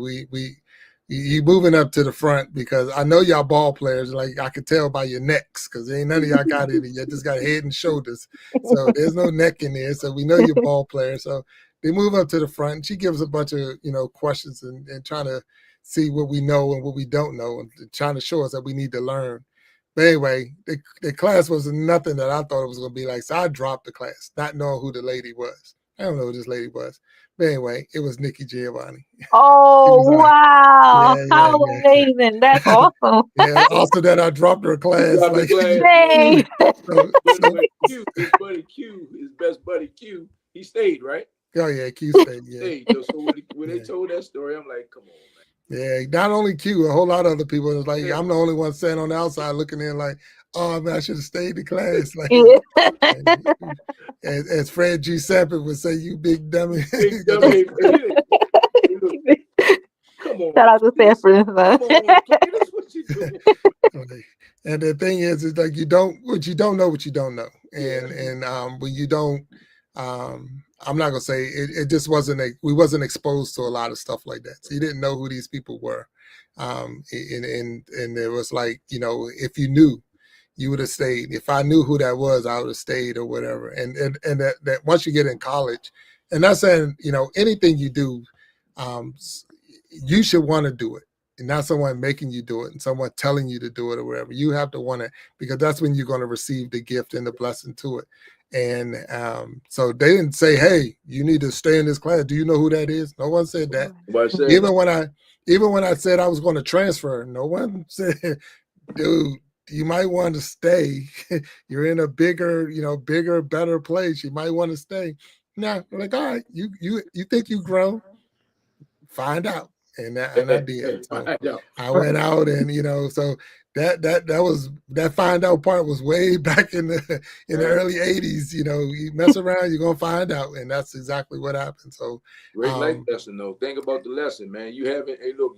you moving up to the front because I know y'all ball players. Like, I could tell by your necks, because ain't none of y'all got any. You just got head and shoulders. So there's no neck in there. So we know you're ball players. So they move up to the front. She gives a bunch of, you know, questions and trying to see what we know and what we don't know, and trying to show us that we need to learn. But anyway, the class was nothing that I thought it was going to be like. So I dropped the class, not knowing who the lady was. I don't know who this lady was. But anyway, it was Nikki Giovanni. Oh, wow. How amazing. That's awesome. Also that I dropped her class. Dang. His buddy Q, his best buddy Q, he stayed, right? Oh, yeah, Q stayed, yeah. So when they told that story, I'm like, come on, man. Yeah, not only Q, a whole lot of other people. It was like, I'm the only one standing on the outside looking in like, oh, man, I should have stayed in class. Like, as Fred G. Sanford would say, you big dummy. Big dummy. Come on. Shout out to Sanford. And the thing is like you don't know what you don't know. And when you don't, I'm not gonna say it just we wasn't exposed to a lot of stuff like that. So you didn't know who these people were. And it was like, you know, if you knew, you would have stayed. If I knew who that was, I would have stayed or whatever. And that once you get in college, and that's saying, you know, anything you do, you should want to do it. And not someone making you do it and someone telling you to do it or whatever. You have to want it, because that's when you're going to receive the gift and the blessing to it. And so they didn't say, "Hey, you need to stay in this class." Do you know who that is? No one said that. Even when I said I was going to transfer, no one said, "Dude, you might want to stay. You're in a bigger, better place. You might want to stay." No, I'm like, all right, you think you grow? Find out. And I did. So I went out, and so that find out part was way back in the early 80s. You mess around, you're gonna find out, and that's exactly what happened. So great life lesson though. Think about the lesson, man. You haven't. Hey, look,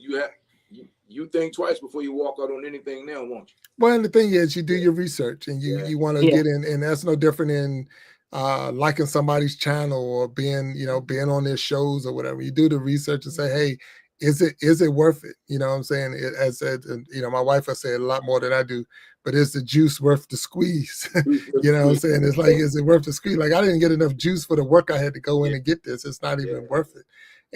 you think twice before you walk out on anything now, won't you? Well, and the thing is, you do your research, and you want to get in, and that's no different in liking somebody's channel or being on their shows or whatever. You do the research and say, hey, is it worth it? You know what I'm saying? As my wife will say a lot more than I do, but is the juice worth the squeeze? You know what I'm saying? It's like, is it worth the squeeze? Like, I didn't get enough juice for the work I had to go in and get this. It's not even worth it.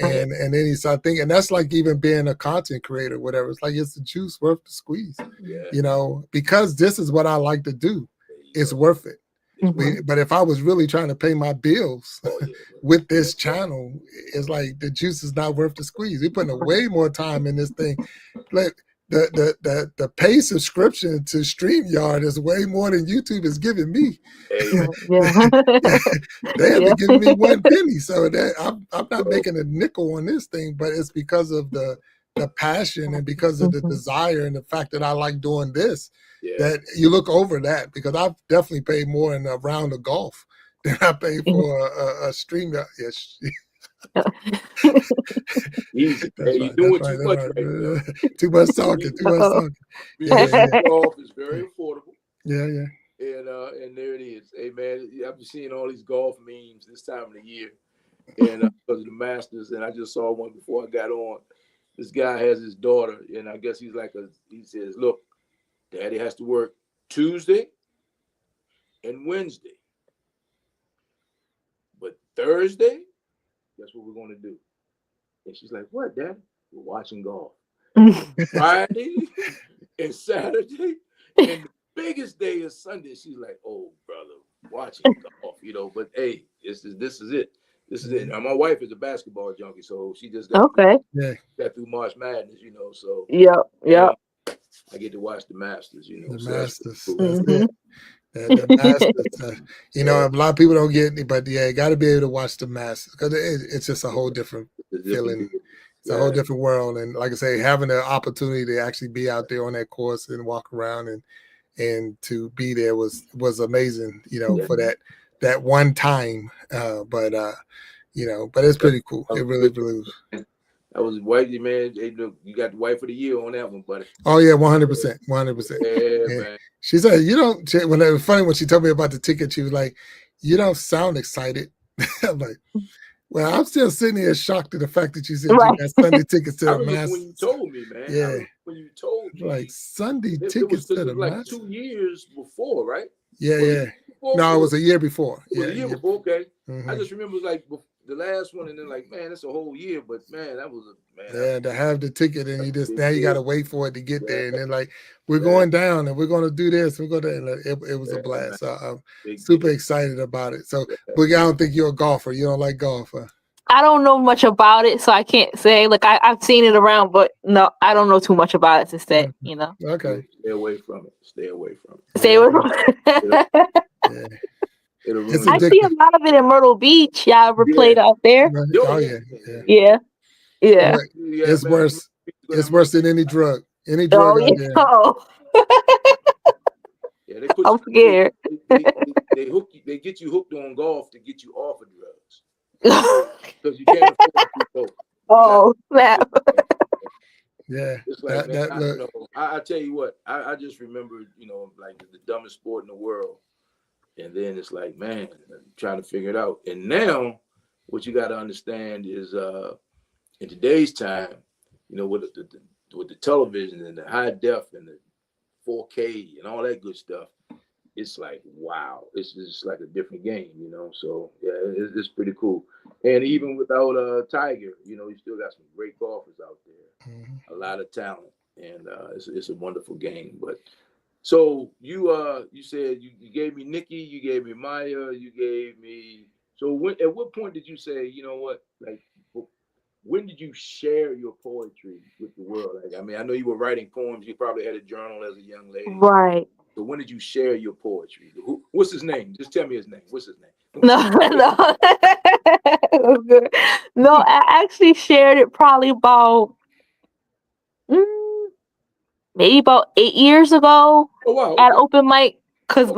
And then he started thinking, and that's like even being a content creator, whatever. It's like, it's the juice worth the squeeze, because this is what I like to do. It's worth it. But if I was really trying to pay my bills with this channel, it's like the juice is not worth the squeeze. We're putting way more time in this thing. Like the pay subscription to StreamYard is way more than YouTube is giving me. They haven't given me 1 penny, so that I'm not making a nickel on this thing. But it's because of the passion and because of the desire and the fact that I like doing this. That you look over that, because I've definitely paid more in a round of golf than I paid for a StreamYard. Yes. Easy. You're doing too much right now. Too much talking. Golf is very affordable. Yeah. And there it is. Hey man, I've been seeing all these golf memes this time of the year, and because of the Masters, and I just saw one before I got on. This guy has his daughter, and I guess he says, look, Daddy has to work Tuesday and Wednesday, but Thursday, that's what we're going to do. And she's like, what, Dad? We're watching golf. Friday and Saturday, and the biggest day is Sunday. She's like, oh, brother, watching golf, but hey, this is it. This is it. Now, my wife is a basketball junkie, so she just got through March Madness, so I get to watch the Masters, The so Masters. Cool. That's it. The Masters. A lot of people don't get it, but you got to be able to watch the Masters, because it's just a whole different feeling. It's a whole different world. And like I say, having the opportunity to actually be out there on that course and walk around and to be there was amazing, for that one time. But it's pretty cool. It really was. I was white, man. Hey, look, you got the wife of the year on that one, buddy. Oh yeah, 100%, 100%. Yeah, man. She said, "You don't." When it was funny when she told me about the ticket, she was like, "You don't sound excited." I'm like, "Well, I'm still sitting here shocked at the fact that you said you got Sunday tickets to the Masters." When you told me, man. Yeah. When you told me, like Sunday tickets to the Masters. Like 2 years before, right? Yeah. No, it was a year before. It was a year before. Okay. Mm-hmm. I just remember like the last one, and then like, man, it's a whole year. But man, that was to have the ticket, and you got to wait for it to get there, and then like we're going down, and we're going to do this. We're going to. It was a blast. So I'm super excited about it. So, Boogie, I don't think you're a golfer. You don't like golf, huh? I don't know much about it, so I can't say. Like I've seen it around, but no, I don't know too much about it to say. Okay. Stay away from it. Stay away from it. Stay away from it. I see a lot of it in Myrtle Beach. Y'all ever played out there? Oh yeah. It's worse. It's worse than any drug. Any drug out there. Oh. Yeah, I'm scared. They get you hooked on golf to get you off of drugs. Because you can't afford to do both. Oh, snap. Yeah. It's like, I tell you what, I just remember, like the dumbest sport in the world. And then it's like, man, trying to figure it out. And now what you got to understand is in today's time, with the television and the high def and the 4K and all that good stuff, it's like, wow, it's just like a different game, So yeah, it's pretty cool. And even without Tiger, you still got some great golfers out there, a lot of talent, and it's a wonderful game. But So you said you gave me Nikki, you gave me Maya, you gave me. So at what point did you say, you know what, like, when did you share your poetry with the world? Like, I mean, I know you were writing poems. You probably had a journal as a young lady. Right. So when did you share your poetry? What's his name? Just tell me his name. What's his name? No, no. No, I actually shared it probably about maybe about 8 years ago Oh wow. at Okay. open mic. Cause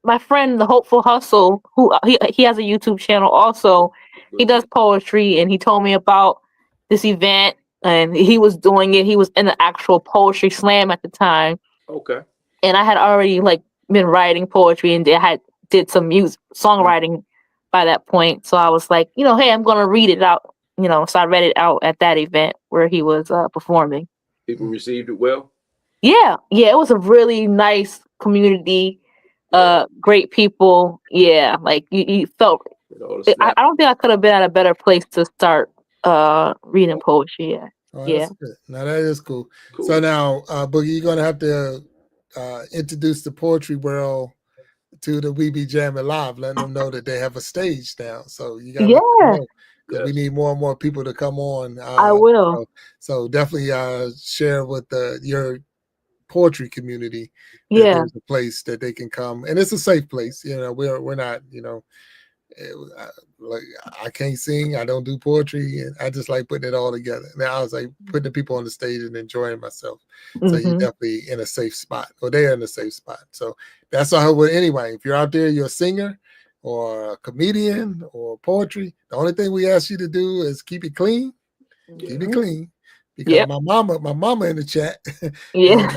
my friend, the Hopeful Hustle, who he has a YouTube channel also. He Good does man. poetry, and he told me about this event, and he was doing it. He was in the actual poetry slam at the time, Okay. and I had already like been writing poetry, and I had did some music songwriting by that point. So I was like, hey, I'm gonna read it out. So I read it out at that event where he was performing. People received it well. Yeah, it was a really nice community. Yeah. Great people. Yeah, like you felt. With all the I snap. don't think I could have been at a better place to start reading poetry. Yeah, Oh, yeah. that's good. Now that is cool. Cool. So now, Boogie, you're gonna have to introduce the poetry world to the We Be Jamming Live, letting them know that they have a stage now. So you gotta let them Yeah, know, because we need more and more people to come on. I will. So definitely share with your poetry community that Yeah. there's a place that they can come, and it's a safe place. We're not, like, I can't sing, I don't do poetry, and I just like putting it all together. Now I was like putting the people on the stage and enjoying myself. So you're definitely in a safe spot, or they're in a safe spot. So that's all I would. Anyway, if you're out there, you're a singer or a comedian or poetry, the only thing we ask you to do is keep it clean. Keep it clean. Because Yep. my mama in the chat. Yeah.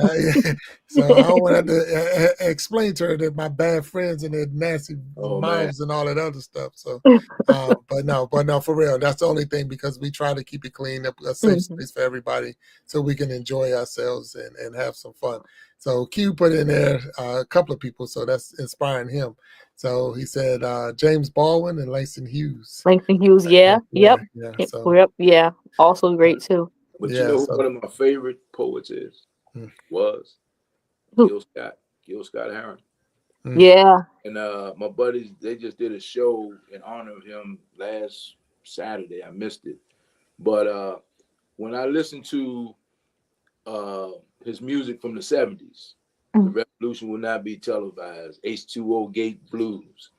So I don't want to have to explain to her that my bad friends and their nasty mouths and all that other stuff. So, but no, for real, that's the only thing, because we try to keep it clean, a safe space for everybody, so we can enjoy ourselves and have some fun. So Q put in there a couple of people, so that's inspiring him. So he said James Baldwin and Langston Hughes. Langston Hughes, yeah. Yep. So, yep. Yeah. Also great too. But you know who one of my favorite poets was Gil Scott Heron. Yeah. And my buddies, they just did a show in honor of him last Saturday. I missed it. But when I listened to his music from the 70s, The Revolution Will Not Be Televised, H2O Gate Blues.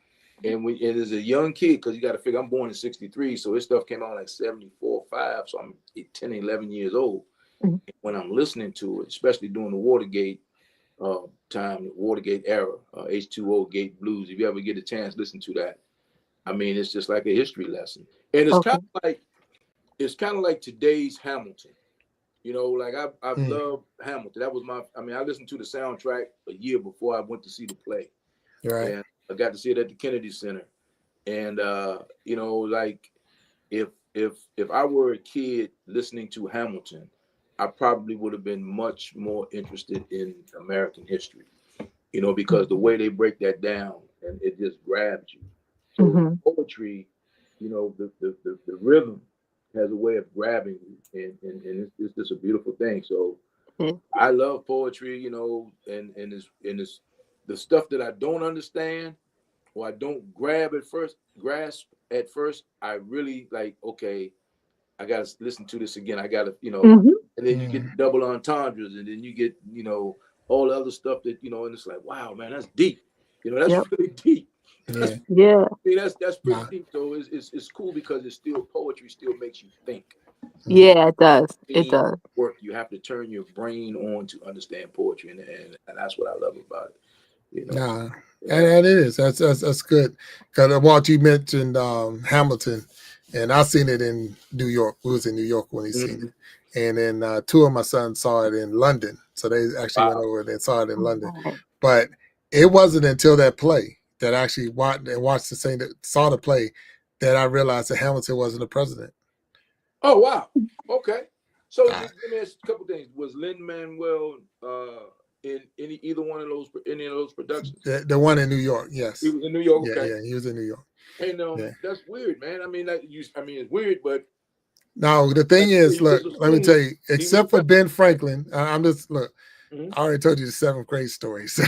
And as a young kid, because you got to figure, I'm born in 63, so his stuff came out like 74, 5, so I'm 10, 11 years old. And when I'm listening to it, especially during the Watergate time, the Watergate era, H2O Gate Blues, if you ever get a chance, listen to that. I mean, it's just like a history lesson. And it's kind of like today's Hamilton. Like I've loved Hamilton. That was I listened to the soundtrack a year before I went to see the play. Right. And I got to see it at the Kennedy Center. And like if I were a kid listening to Hamilton, I probably would have been much more interested in American history, because the way they break that down, and it just grabs you. So poetry, the rhythm has a way of grabbing you, and it's just a beautiful thing. So I love poetry, and it's the stuff that I don't understand or I don't grasp at first, I really like, okay, I gotta listen to this again. I gotta, and then you get double entendres, and then you get, all the other stuff that, and it's like, wow, man, that's deep. That's really deep. Yeah. I mean, that's pretty deep. So it's cool because it's still poetry, still makes you think. Yeah, it does. It does. Work. You have to turn your brain on to understand poetry, and that's what I love about it. And it is. That's good. Because Walt, you mentioned Hamilton, and I seen it in New York. We was in New York when he seen it, and then two of my sons saw it in London. So they actually went over and saw it in London. But it wasn't until that play that I actually saw the play, that I realized that Hamilton wasn't the president. Oh wow! Okay, so let me ask a couple things. Was Lin-Manuel in either one of those productions? The one in New York, yes. He was in New York. Okay. Yeah, he was in New York. And that's weird, man. I mean, it's weird, but no. The thing is, look, let me tell you. Except for Ben Franklin, I'm just look. I already told you the 7th grade story. So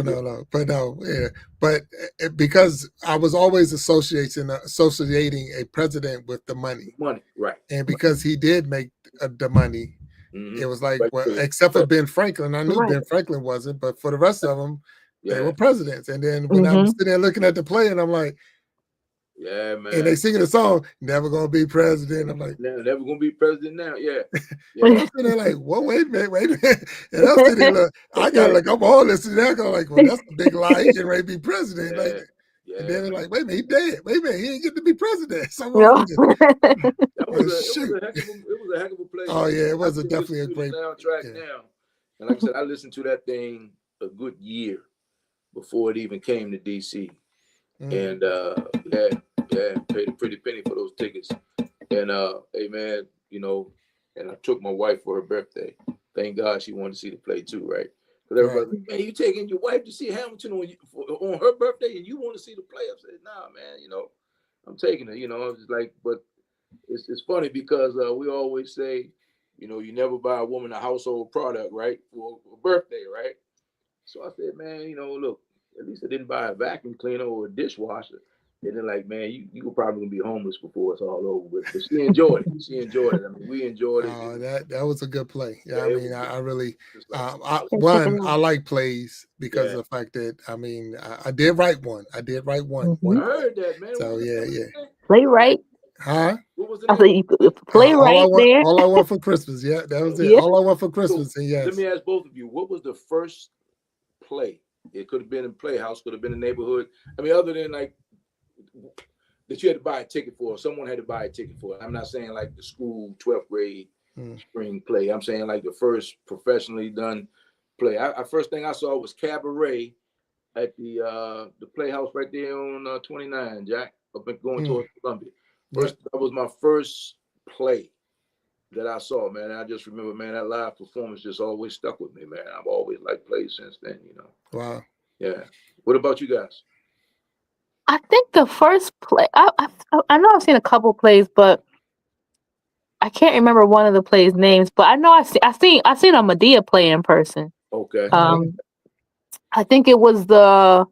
no, but no, yeah. But because I was always associating a president with the money. Money, right. And because he did make the money, it was like, well, except for Ben Franklin. I knew Ben Franklin wasn't, but for the rest of them, they were presidents. And then when I'm sitting there looking at the play and I'm like, yeah, man. And they singing a song, never gonna be president. I'm like, never gonna be president now. Yeah. I'm sitting there like, whoa, wait a minute. And I'm sitting there, look, I got like, I'm all listening to that. I'm like, well, that's a big lie. He getting ready to be president. Yeah. Like, and then they're like, wait a minute, he dead. Wait a minute, he didn't get to be president. So it was a heck of a play. Oh yeah, it was definitely a great soundtrack now. And like I said, I listened to that thing a good year before it even came to DC. And paid a pretty penny for those tickets. And hey man, you know, and I took my wife for her birthday. Thank God she wanted to see the play too, right? Because everybody, man, you taking your wife to see Hamilton on her birthday, and you want to see the play? I said, nah, man, you know, I'm taking it. You know, I was just like, but it's funny because we always say, you know, you never buy a woman a household product, right, for a birthday, right? So I said, man, you know, look, at least I didn't buy a vacuum cleaner or a dishwasher. And then like, man, you were probably gonna be homeless before it's all over. But she enjoyed it. She enjoyed it. I mean, we enjoyed it. Oh, that was a good play. Yeah, I mean, I really, I like plays because of the fact that, I mean, I did write one. I heard that, man. So yeah. Playwright. Huh? What was the name? Playwright there. All I want for Christmas. Yeah, that was it. All I want for Christmas. So, and yes. Let me ask both of you, what was the first play? It could have been a playhouse, could have been a neighborhood. I mean, other than like that you had to buy a ticket for, someone had to buy a ticket for. I'm not saying like the school 12th grade spring play. I'm saying like the first professionally done play. First thing I saw was Cabaret at the playhouse right there on 29, Jack, up and going towards Columbia. That was my first play that I saw, man. I just remember, man, that live performance just always stuck with me, man. I've always liked plays since then, you know. Wow. Yeah. What about you guys? I think the first play, I know I've seen a couple plays, but I can't remember one of the plays' names. But I know I seen a Medea play in person. Okay. I think it was the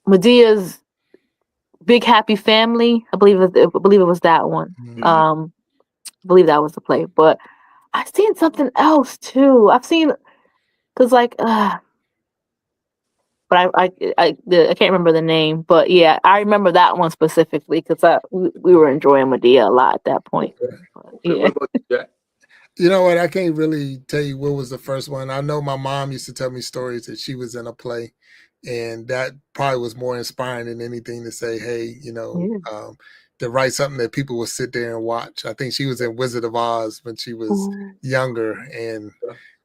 Medea's Big Happy Family. I believe it was that one. I believe that was the play. But I've seen something else too. I've seen because like. But I can't remember the name, but yeah, I remember that one specifically because we were enjoying Medea a lot at that point. Okay. What about you, Jack? You know what? I can't really tell you what was the first one. I know my mom used to tell me stories that she was in a play, and that probably was more inspiring than anything to say, hey, you know, to write something that people would sit there and watch. I think she was in Wizard of Oz when she was younger,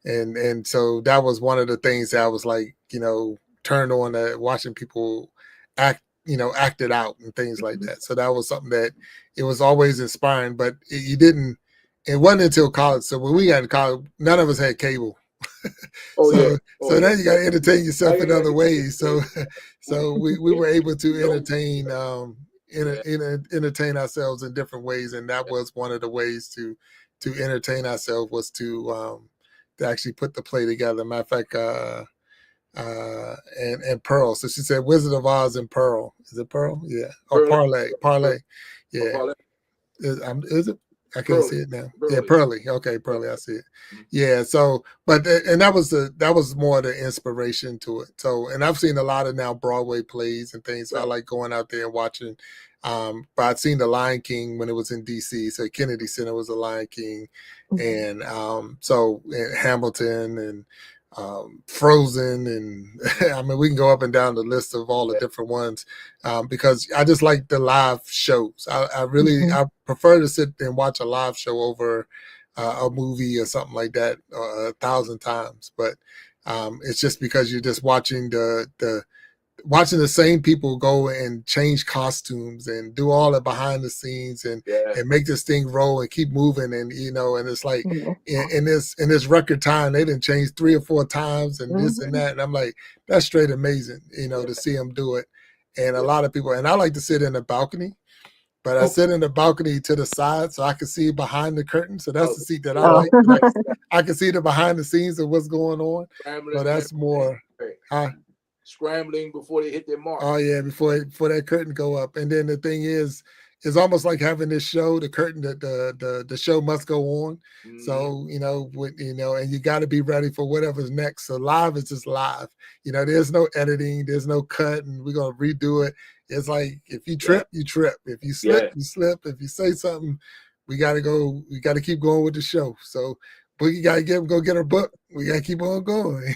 and so that was one of the things that I was like, you know, turned on watching people act it out and things like that. So that was something that it was always inspiring, but it wasn't until college. So when we got to college, none of us had cable. So now you got to entertain yourself in other ways. So we were able to entertain ourselves in different ways. And that was one of the ways to entertain ourselves was to actually put the play together. Matter of fact, and Pearl. So she said Wizard of Oz and Pearl. Is it Pearl? Yeah. Or Parlay. Yeah. Is it? I can't see it now. Yeah, Pearly. Okay, Pearly. I see it. Yeah. So, but and that was more the inspiration to it. So, and I've seen a lot of now Broadway plays and things. So I like going out there and watching. But I'd seen The Lion King when it was in DC. So Kennedy Center was The Lion King, and so Hamilton and Frozen, and I mean we can go up and down the list of all the different ones because I just like the live shows. I really I prefer to sit and watch a live show over a movie or something like that 1,000 times. But it's just because you're just watching watching the same people go and change costumes and do all the behind the scenes and make this thing roll and keep moving. And, you know, and it's like in this record time, they didn't change 3 or 4 times and this and that. And I'm like, that's straight amazing, you know, to see them do it. And a lot of people, and I like to sit in the balcony, but I sit in the balcony to the side so I can see behind the curtain. So that's the seat that I like. I can see the behind the scenes of what's going on. Scrambling, But that's more. Scrambling before they hit their mark. Oh yeah, before that curtain go up. And then the thing is, it's almost like having this show. The curtain, the show must go on. Mm-hmm. So and you got to be ready for whatever's next. So live is just live. There's no editing, there's no cut, and we're gonna redo it. It's like if you trip, you trip. If you slip, you slip. If you say something, we gotta go. We gotta keep going with the show. So Boogie gotta go get her book. We gotta keep on going.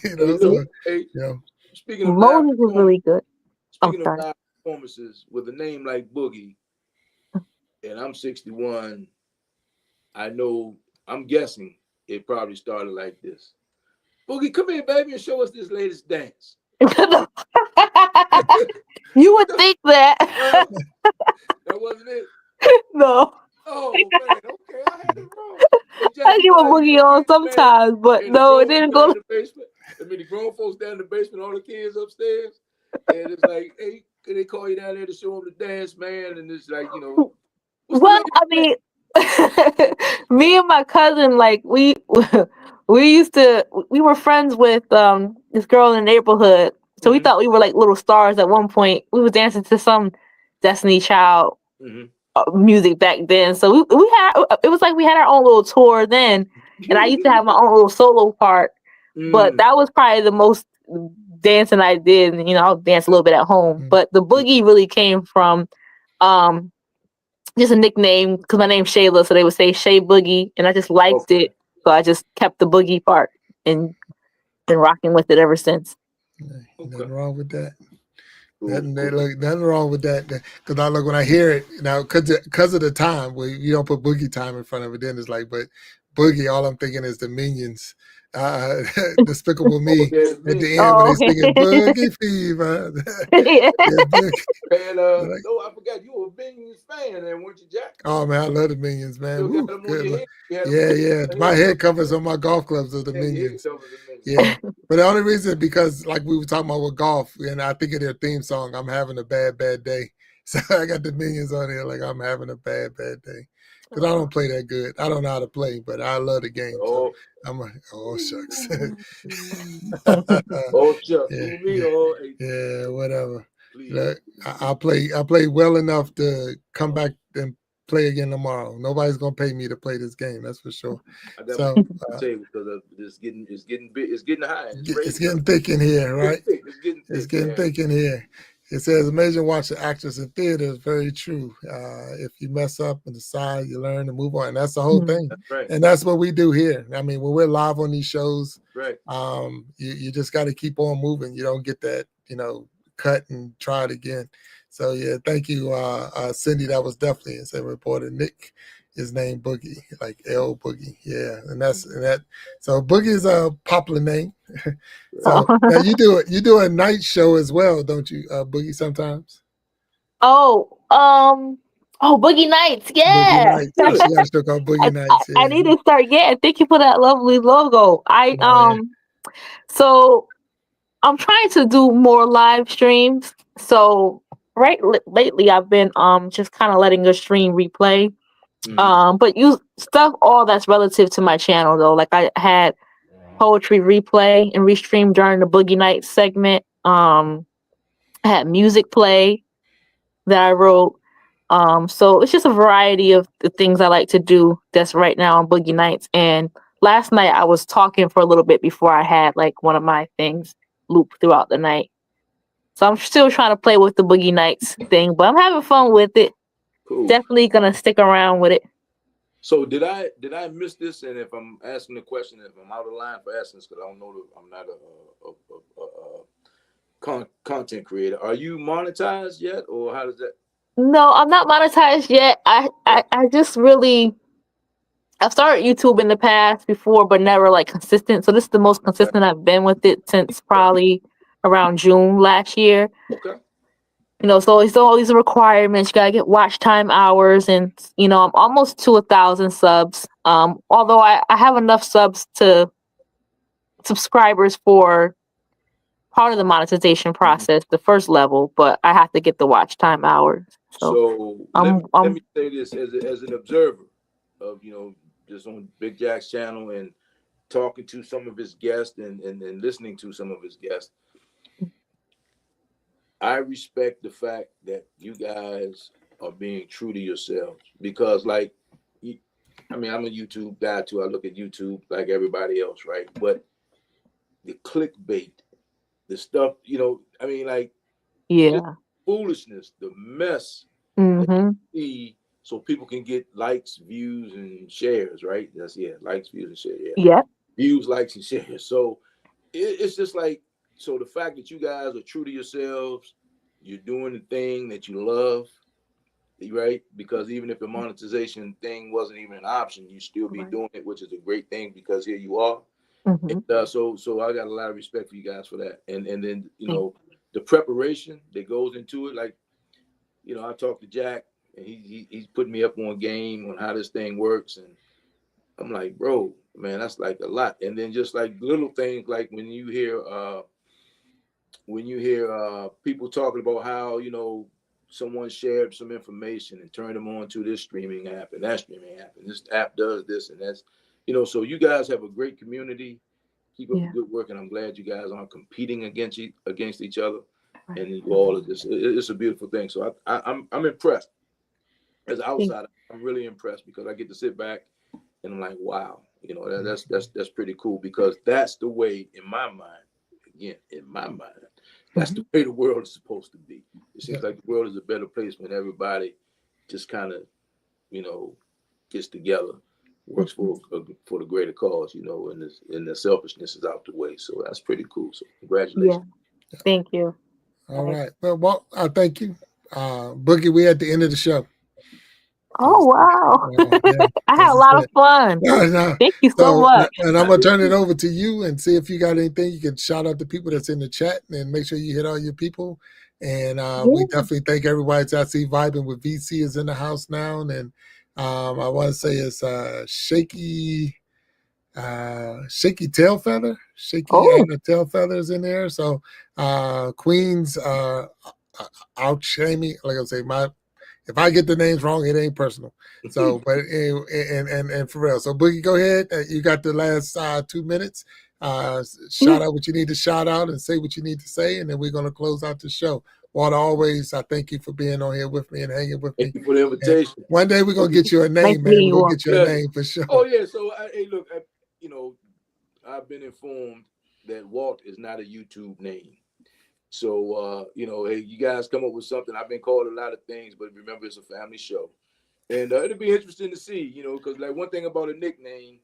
Speaking of Moses was really good. Speaking of live performances with a name like Boogie, and I'm 61, I'm guessing it probably started like this. Boogie, come here, baby, and show us this latest dance. You would think that. That wasn't it? No. Oh, man, okay, I had it wrong. I give a Boogie on sometimes, but no, it didn't go. The grown folks down in the basement, all the kids upstairs, and it's like, hey, they call you down there to show them the dance, man, and it's like, Well, I mean, me and my cousin, like we were friends with this girl in the neighborhood, so we thought we were like little stars. At one point, we were dancing to some Destiny Child music back then. So we had, it was like we had our own little tour then, and I used to have my own little solo part. But that was probably the most dancing I did. And, I'll dance a little bit at home. But the boogie really came from just a nickname, because my name's Shayla, so they would say Shay Boogie, and I just liked it. So I just kept the boogie part and been rocking with it ever since. Nothing wrong with that. Nothing wrong with that. Because when I hear it now, because of the time, where you don't put Boogie Time in front of it, then it's like, but Boogie, all I'm thinking is the Minions. Despicable Me at the end when they singing Boogie Fever. And I forgot you were a Minions fan, and weren't you, Jack? Oh man, I love the Minions, man. Woo, yeah. My head covers on my golf clubs of the Minions. Yeah, but the only reason, because like we were talking about with golf, and I think of their theme song, "I'm having a bad day." So I got the Minions on here, like I'm having a bad day. Because I don't play that good. I don't know how to play, but I love the game. So shucks. Shucks. Yeah, whatever. Look, I play well enough to come back and play again tomorrow. Nobody's gonna pay me to play this game, that's for sure. So because it's getting big, it's getting high. It's getting thick in here, right? It's getting thick in here. It says, amazing watching actors in theater is very true. If you mess up and decide, you learn to move on. And that's the whole thing. That's right. And that's what we do here. I mean, when we're live on these shows, right. You just got to keep on moving. You don't get that, cut and try it again. So, yeah, thank you, Cindy. That was definitely a reporter. Nick is named Boogie, like L Boogie. Yeah, and that. So Boogie is a popular name. So now you do a night show as well, don't you, Boogie? Sometimes. Boogie Nights, yeah. Boogie Nights. Yeah, she got a show called Boogie Nights. Yeah. I need to start. Yeah, thank you for that lovely logo. So I'm trying to do more live streams. So lately I've been just kind of letting a stream replay. But all that's relative to my channel though. Like I had poetry replay and restream during the Boogie Nights segment. I had music play that I wrote. So it's just a variety of the things I like to do that's right now on Boogie Nights. And last night I was talking for a little bit before I had like one of my things loop throughout the night. So I'm still trying to play with the Boogie Nights thing, but I'm having fun with it. Cool. Definitely gonna stick around with it. So did I miss this? And if I'm asking the question, if I'm out of line for asking this, because I don't know, I'm not a content creator. Are you monetized yet, or how does that? No, I'm not monetized yet. I just really, I've started YouTube in the past before, but never like consistent. So this is the most consistent I've been with it since probably around June last year. Okay. So it's all these requirements. You gotta get watch time hours, and I'm almost to 1,000 subs. Although I have enough subscribers for part of the monetization process, the first level, but I have to get the watch time hours. So let me say this as an observer of just on Big Jack's channel, and talking to some of his guests and listening to some of his guests, I respect the fact that you guys are being true to yourselves, because like, I mean, I'm a YouTube guy too. I look at YouTube like everybody else, right? But the clickbait, the stuff, you know, I mean, like, just Yeah. foolishness, the mess that Mm-hmm. you see, so people can get likes, views, and shares, right? That's likes, views, and shares. Yeah, Yep. views, likes, and shares. So it's just like, so the fact that you guys are true to yourselves, you're doing the thing that you love, right? Because even if the monetization thing wasn't even an option, you still be doing it, which is a great thing, because here you are. Mm-hmm. And so I got a lot of respect for you guys for that. And then, you know, the preparation that goes into it, like, you know, I talked to Jack, and he's putting me up on game on how this thing works, and I'm like, bro, man, that's like a lot. And then just like little things, like when you hear people talking about how, you know, someone shared some information and turned them on to this streaming app and that streaming app, and this app does this and that's, you know, so you guys have a great community. Keep up the good work, and I'm glad you guys aren't competing against each other, and you all are just, it's a beautiful thing. So I'm impressed. As an outsider, I'm really impressed, because I get to sit back and I'm like, wow, you know, that's pretty cool, because that's the way, in my mind, again, in my mind, that's the way the world is supposed to be. It seems like the world is a better place when everybody just kind of, you know, gets together, works for the greater cause, you know, and the selfishness is out the way. So that's pretty cool. So congratulations. Yeah. Thank you. All right. Well, I thank you. Boogie, we at the end of the show. Oh, wow. Yeah, I had a lot of fun. No. Thank you so much. And I'm going to turn it over to you and see if you got anything. You can shout out the people that's in the chat and make sure you hit all your people. And we definitely thank everybody. I see Vibing with VC is in the house now. And I want to say it's Shaky Tail Feather. Anna Tail Feathers in there. So Queens out shaming, like I say, if I get the names wrong, it ain't personal. So, but and for real. So, Boogie, go ahead. You got the last 2 minutes. Shout out what you need to shout out and say what you need to say, and then we're gonna close out the show. Walter, always, I thank you for being on here with me and hanging with me. Thank you for the invitation. And one day we're gonna get you a name, man. We're gonna get you a name for sure. Oh yeah. So hey, look, you know, I've been informed that Walt is not a YouTube name. So, you know, hey, you guys come up with something. I've been called a lot of things, but remember, it's a family show. And it'll be interesting to see, you know, because like one thing about a nickname,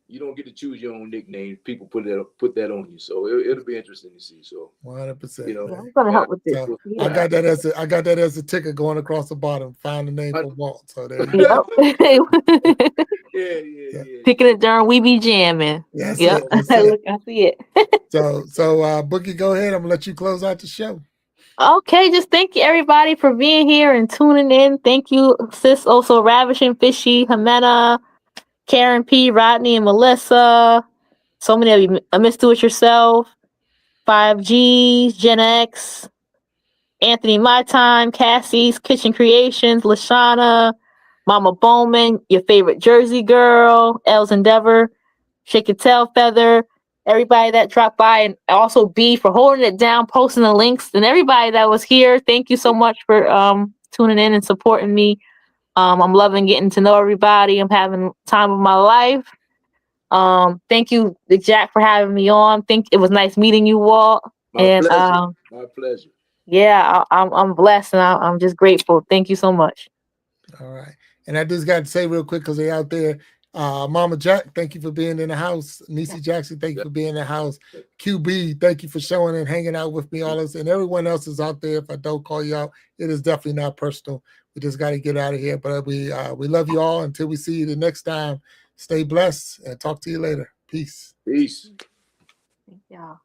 you don't get to choose your own nickname. People put that on you. So it'll be interesting to see. So 100%. You know, I'm gonna help with this. So I got that as a ticker going across the bottom. Find the name for Walt. So there you go. Yeah. Picking it during we be jamming. That's yep. It. Look, I see it. So Boogie, go ahead. I'm gonna let you close out the show. Okay, just thank you everybody for being here and tuning in. Thank you, sis, also Ravishing Fishy, Jimena, Karen P, Rodney, and Melissa. So many of you. Miss Do It Yourself, 5G, Gen X, Anthony My Time, Cassie's Kitchen Creations, Lashana, Mama Bowman, your favorite Jersey girl, Els Endeavor, Shake Your Tail Feather, everybody that dropped by, and also B for holding it down, posting the links, and everybody that was here. Thank you so much for tuning in and supporting me. I'm loving getting to know everybody. I'm having time of my life. Thank you, Jack, for having me on. It was nice meeting you, Walt. My pleasure. Yeah, I'm blessed, and I'm just grateful. Thank you so much. All right. And I just got to say real quick, because they're out there, Mama Jack, thank you for being in the house. Niecy Jackson, thank you for being in the house. QB, thank you for showing and hanging out with me. All this, and everyone else is out there. If I don't call you out, it is definitely not personal. We just got to get out of here. But we love you all. Until we see you the next time, stay blessed and talk to you later. Peace. Peace. Thank y'all.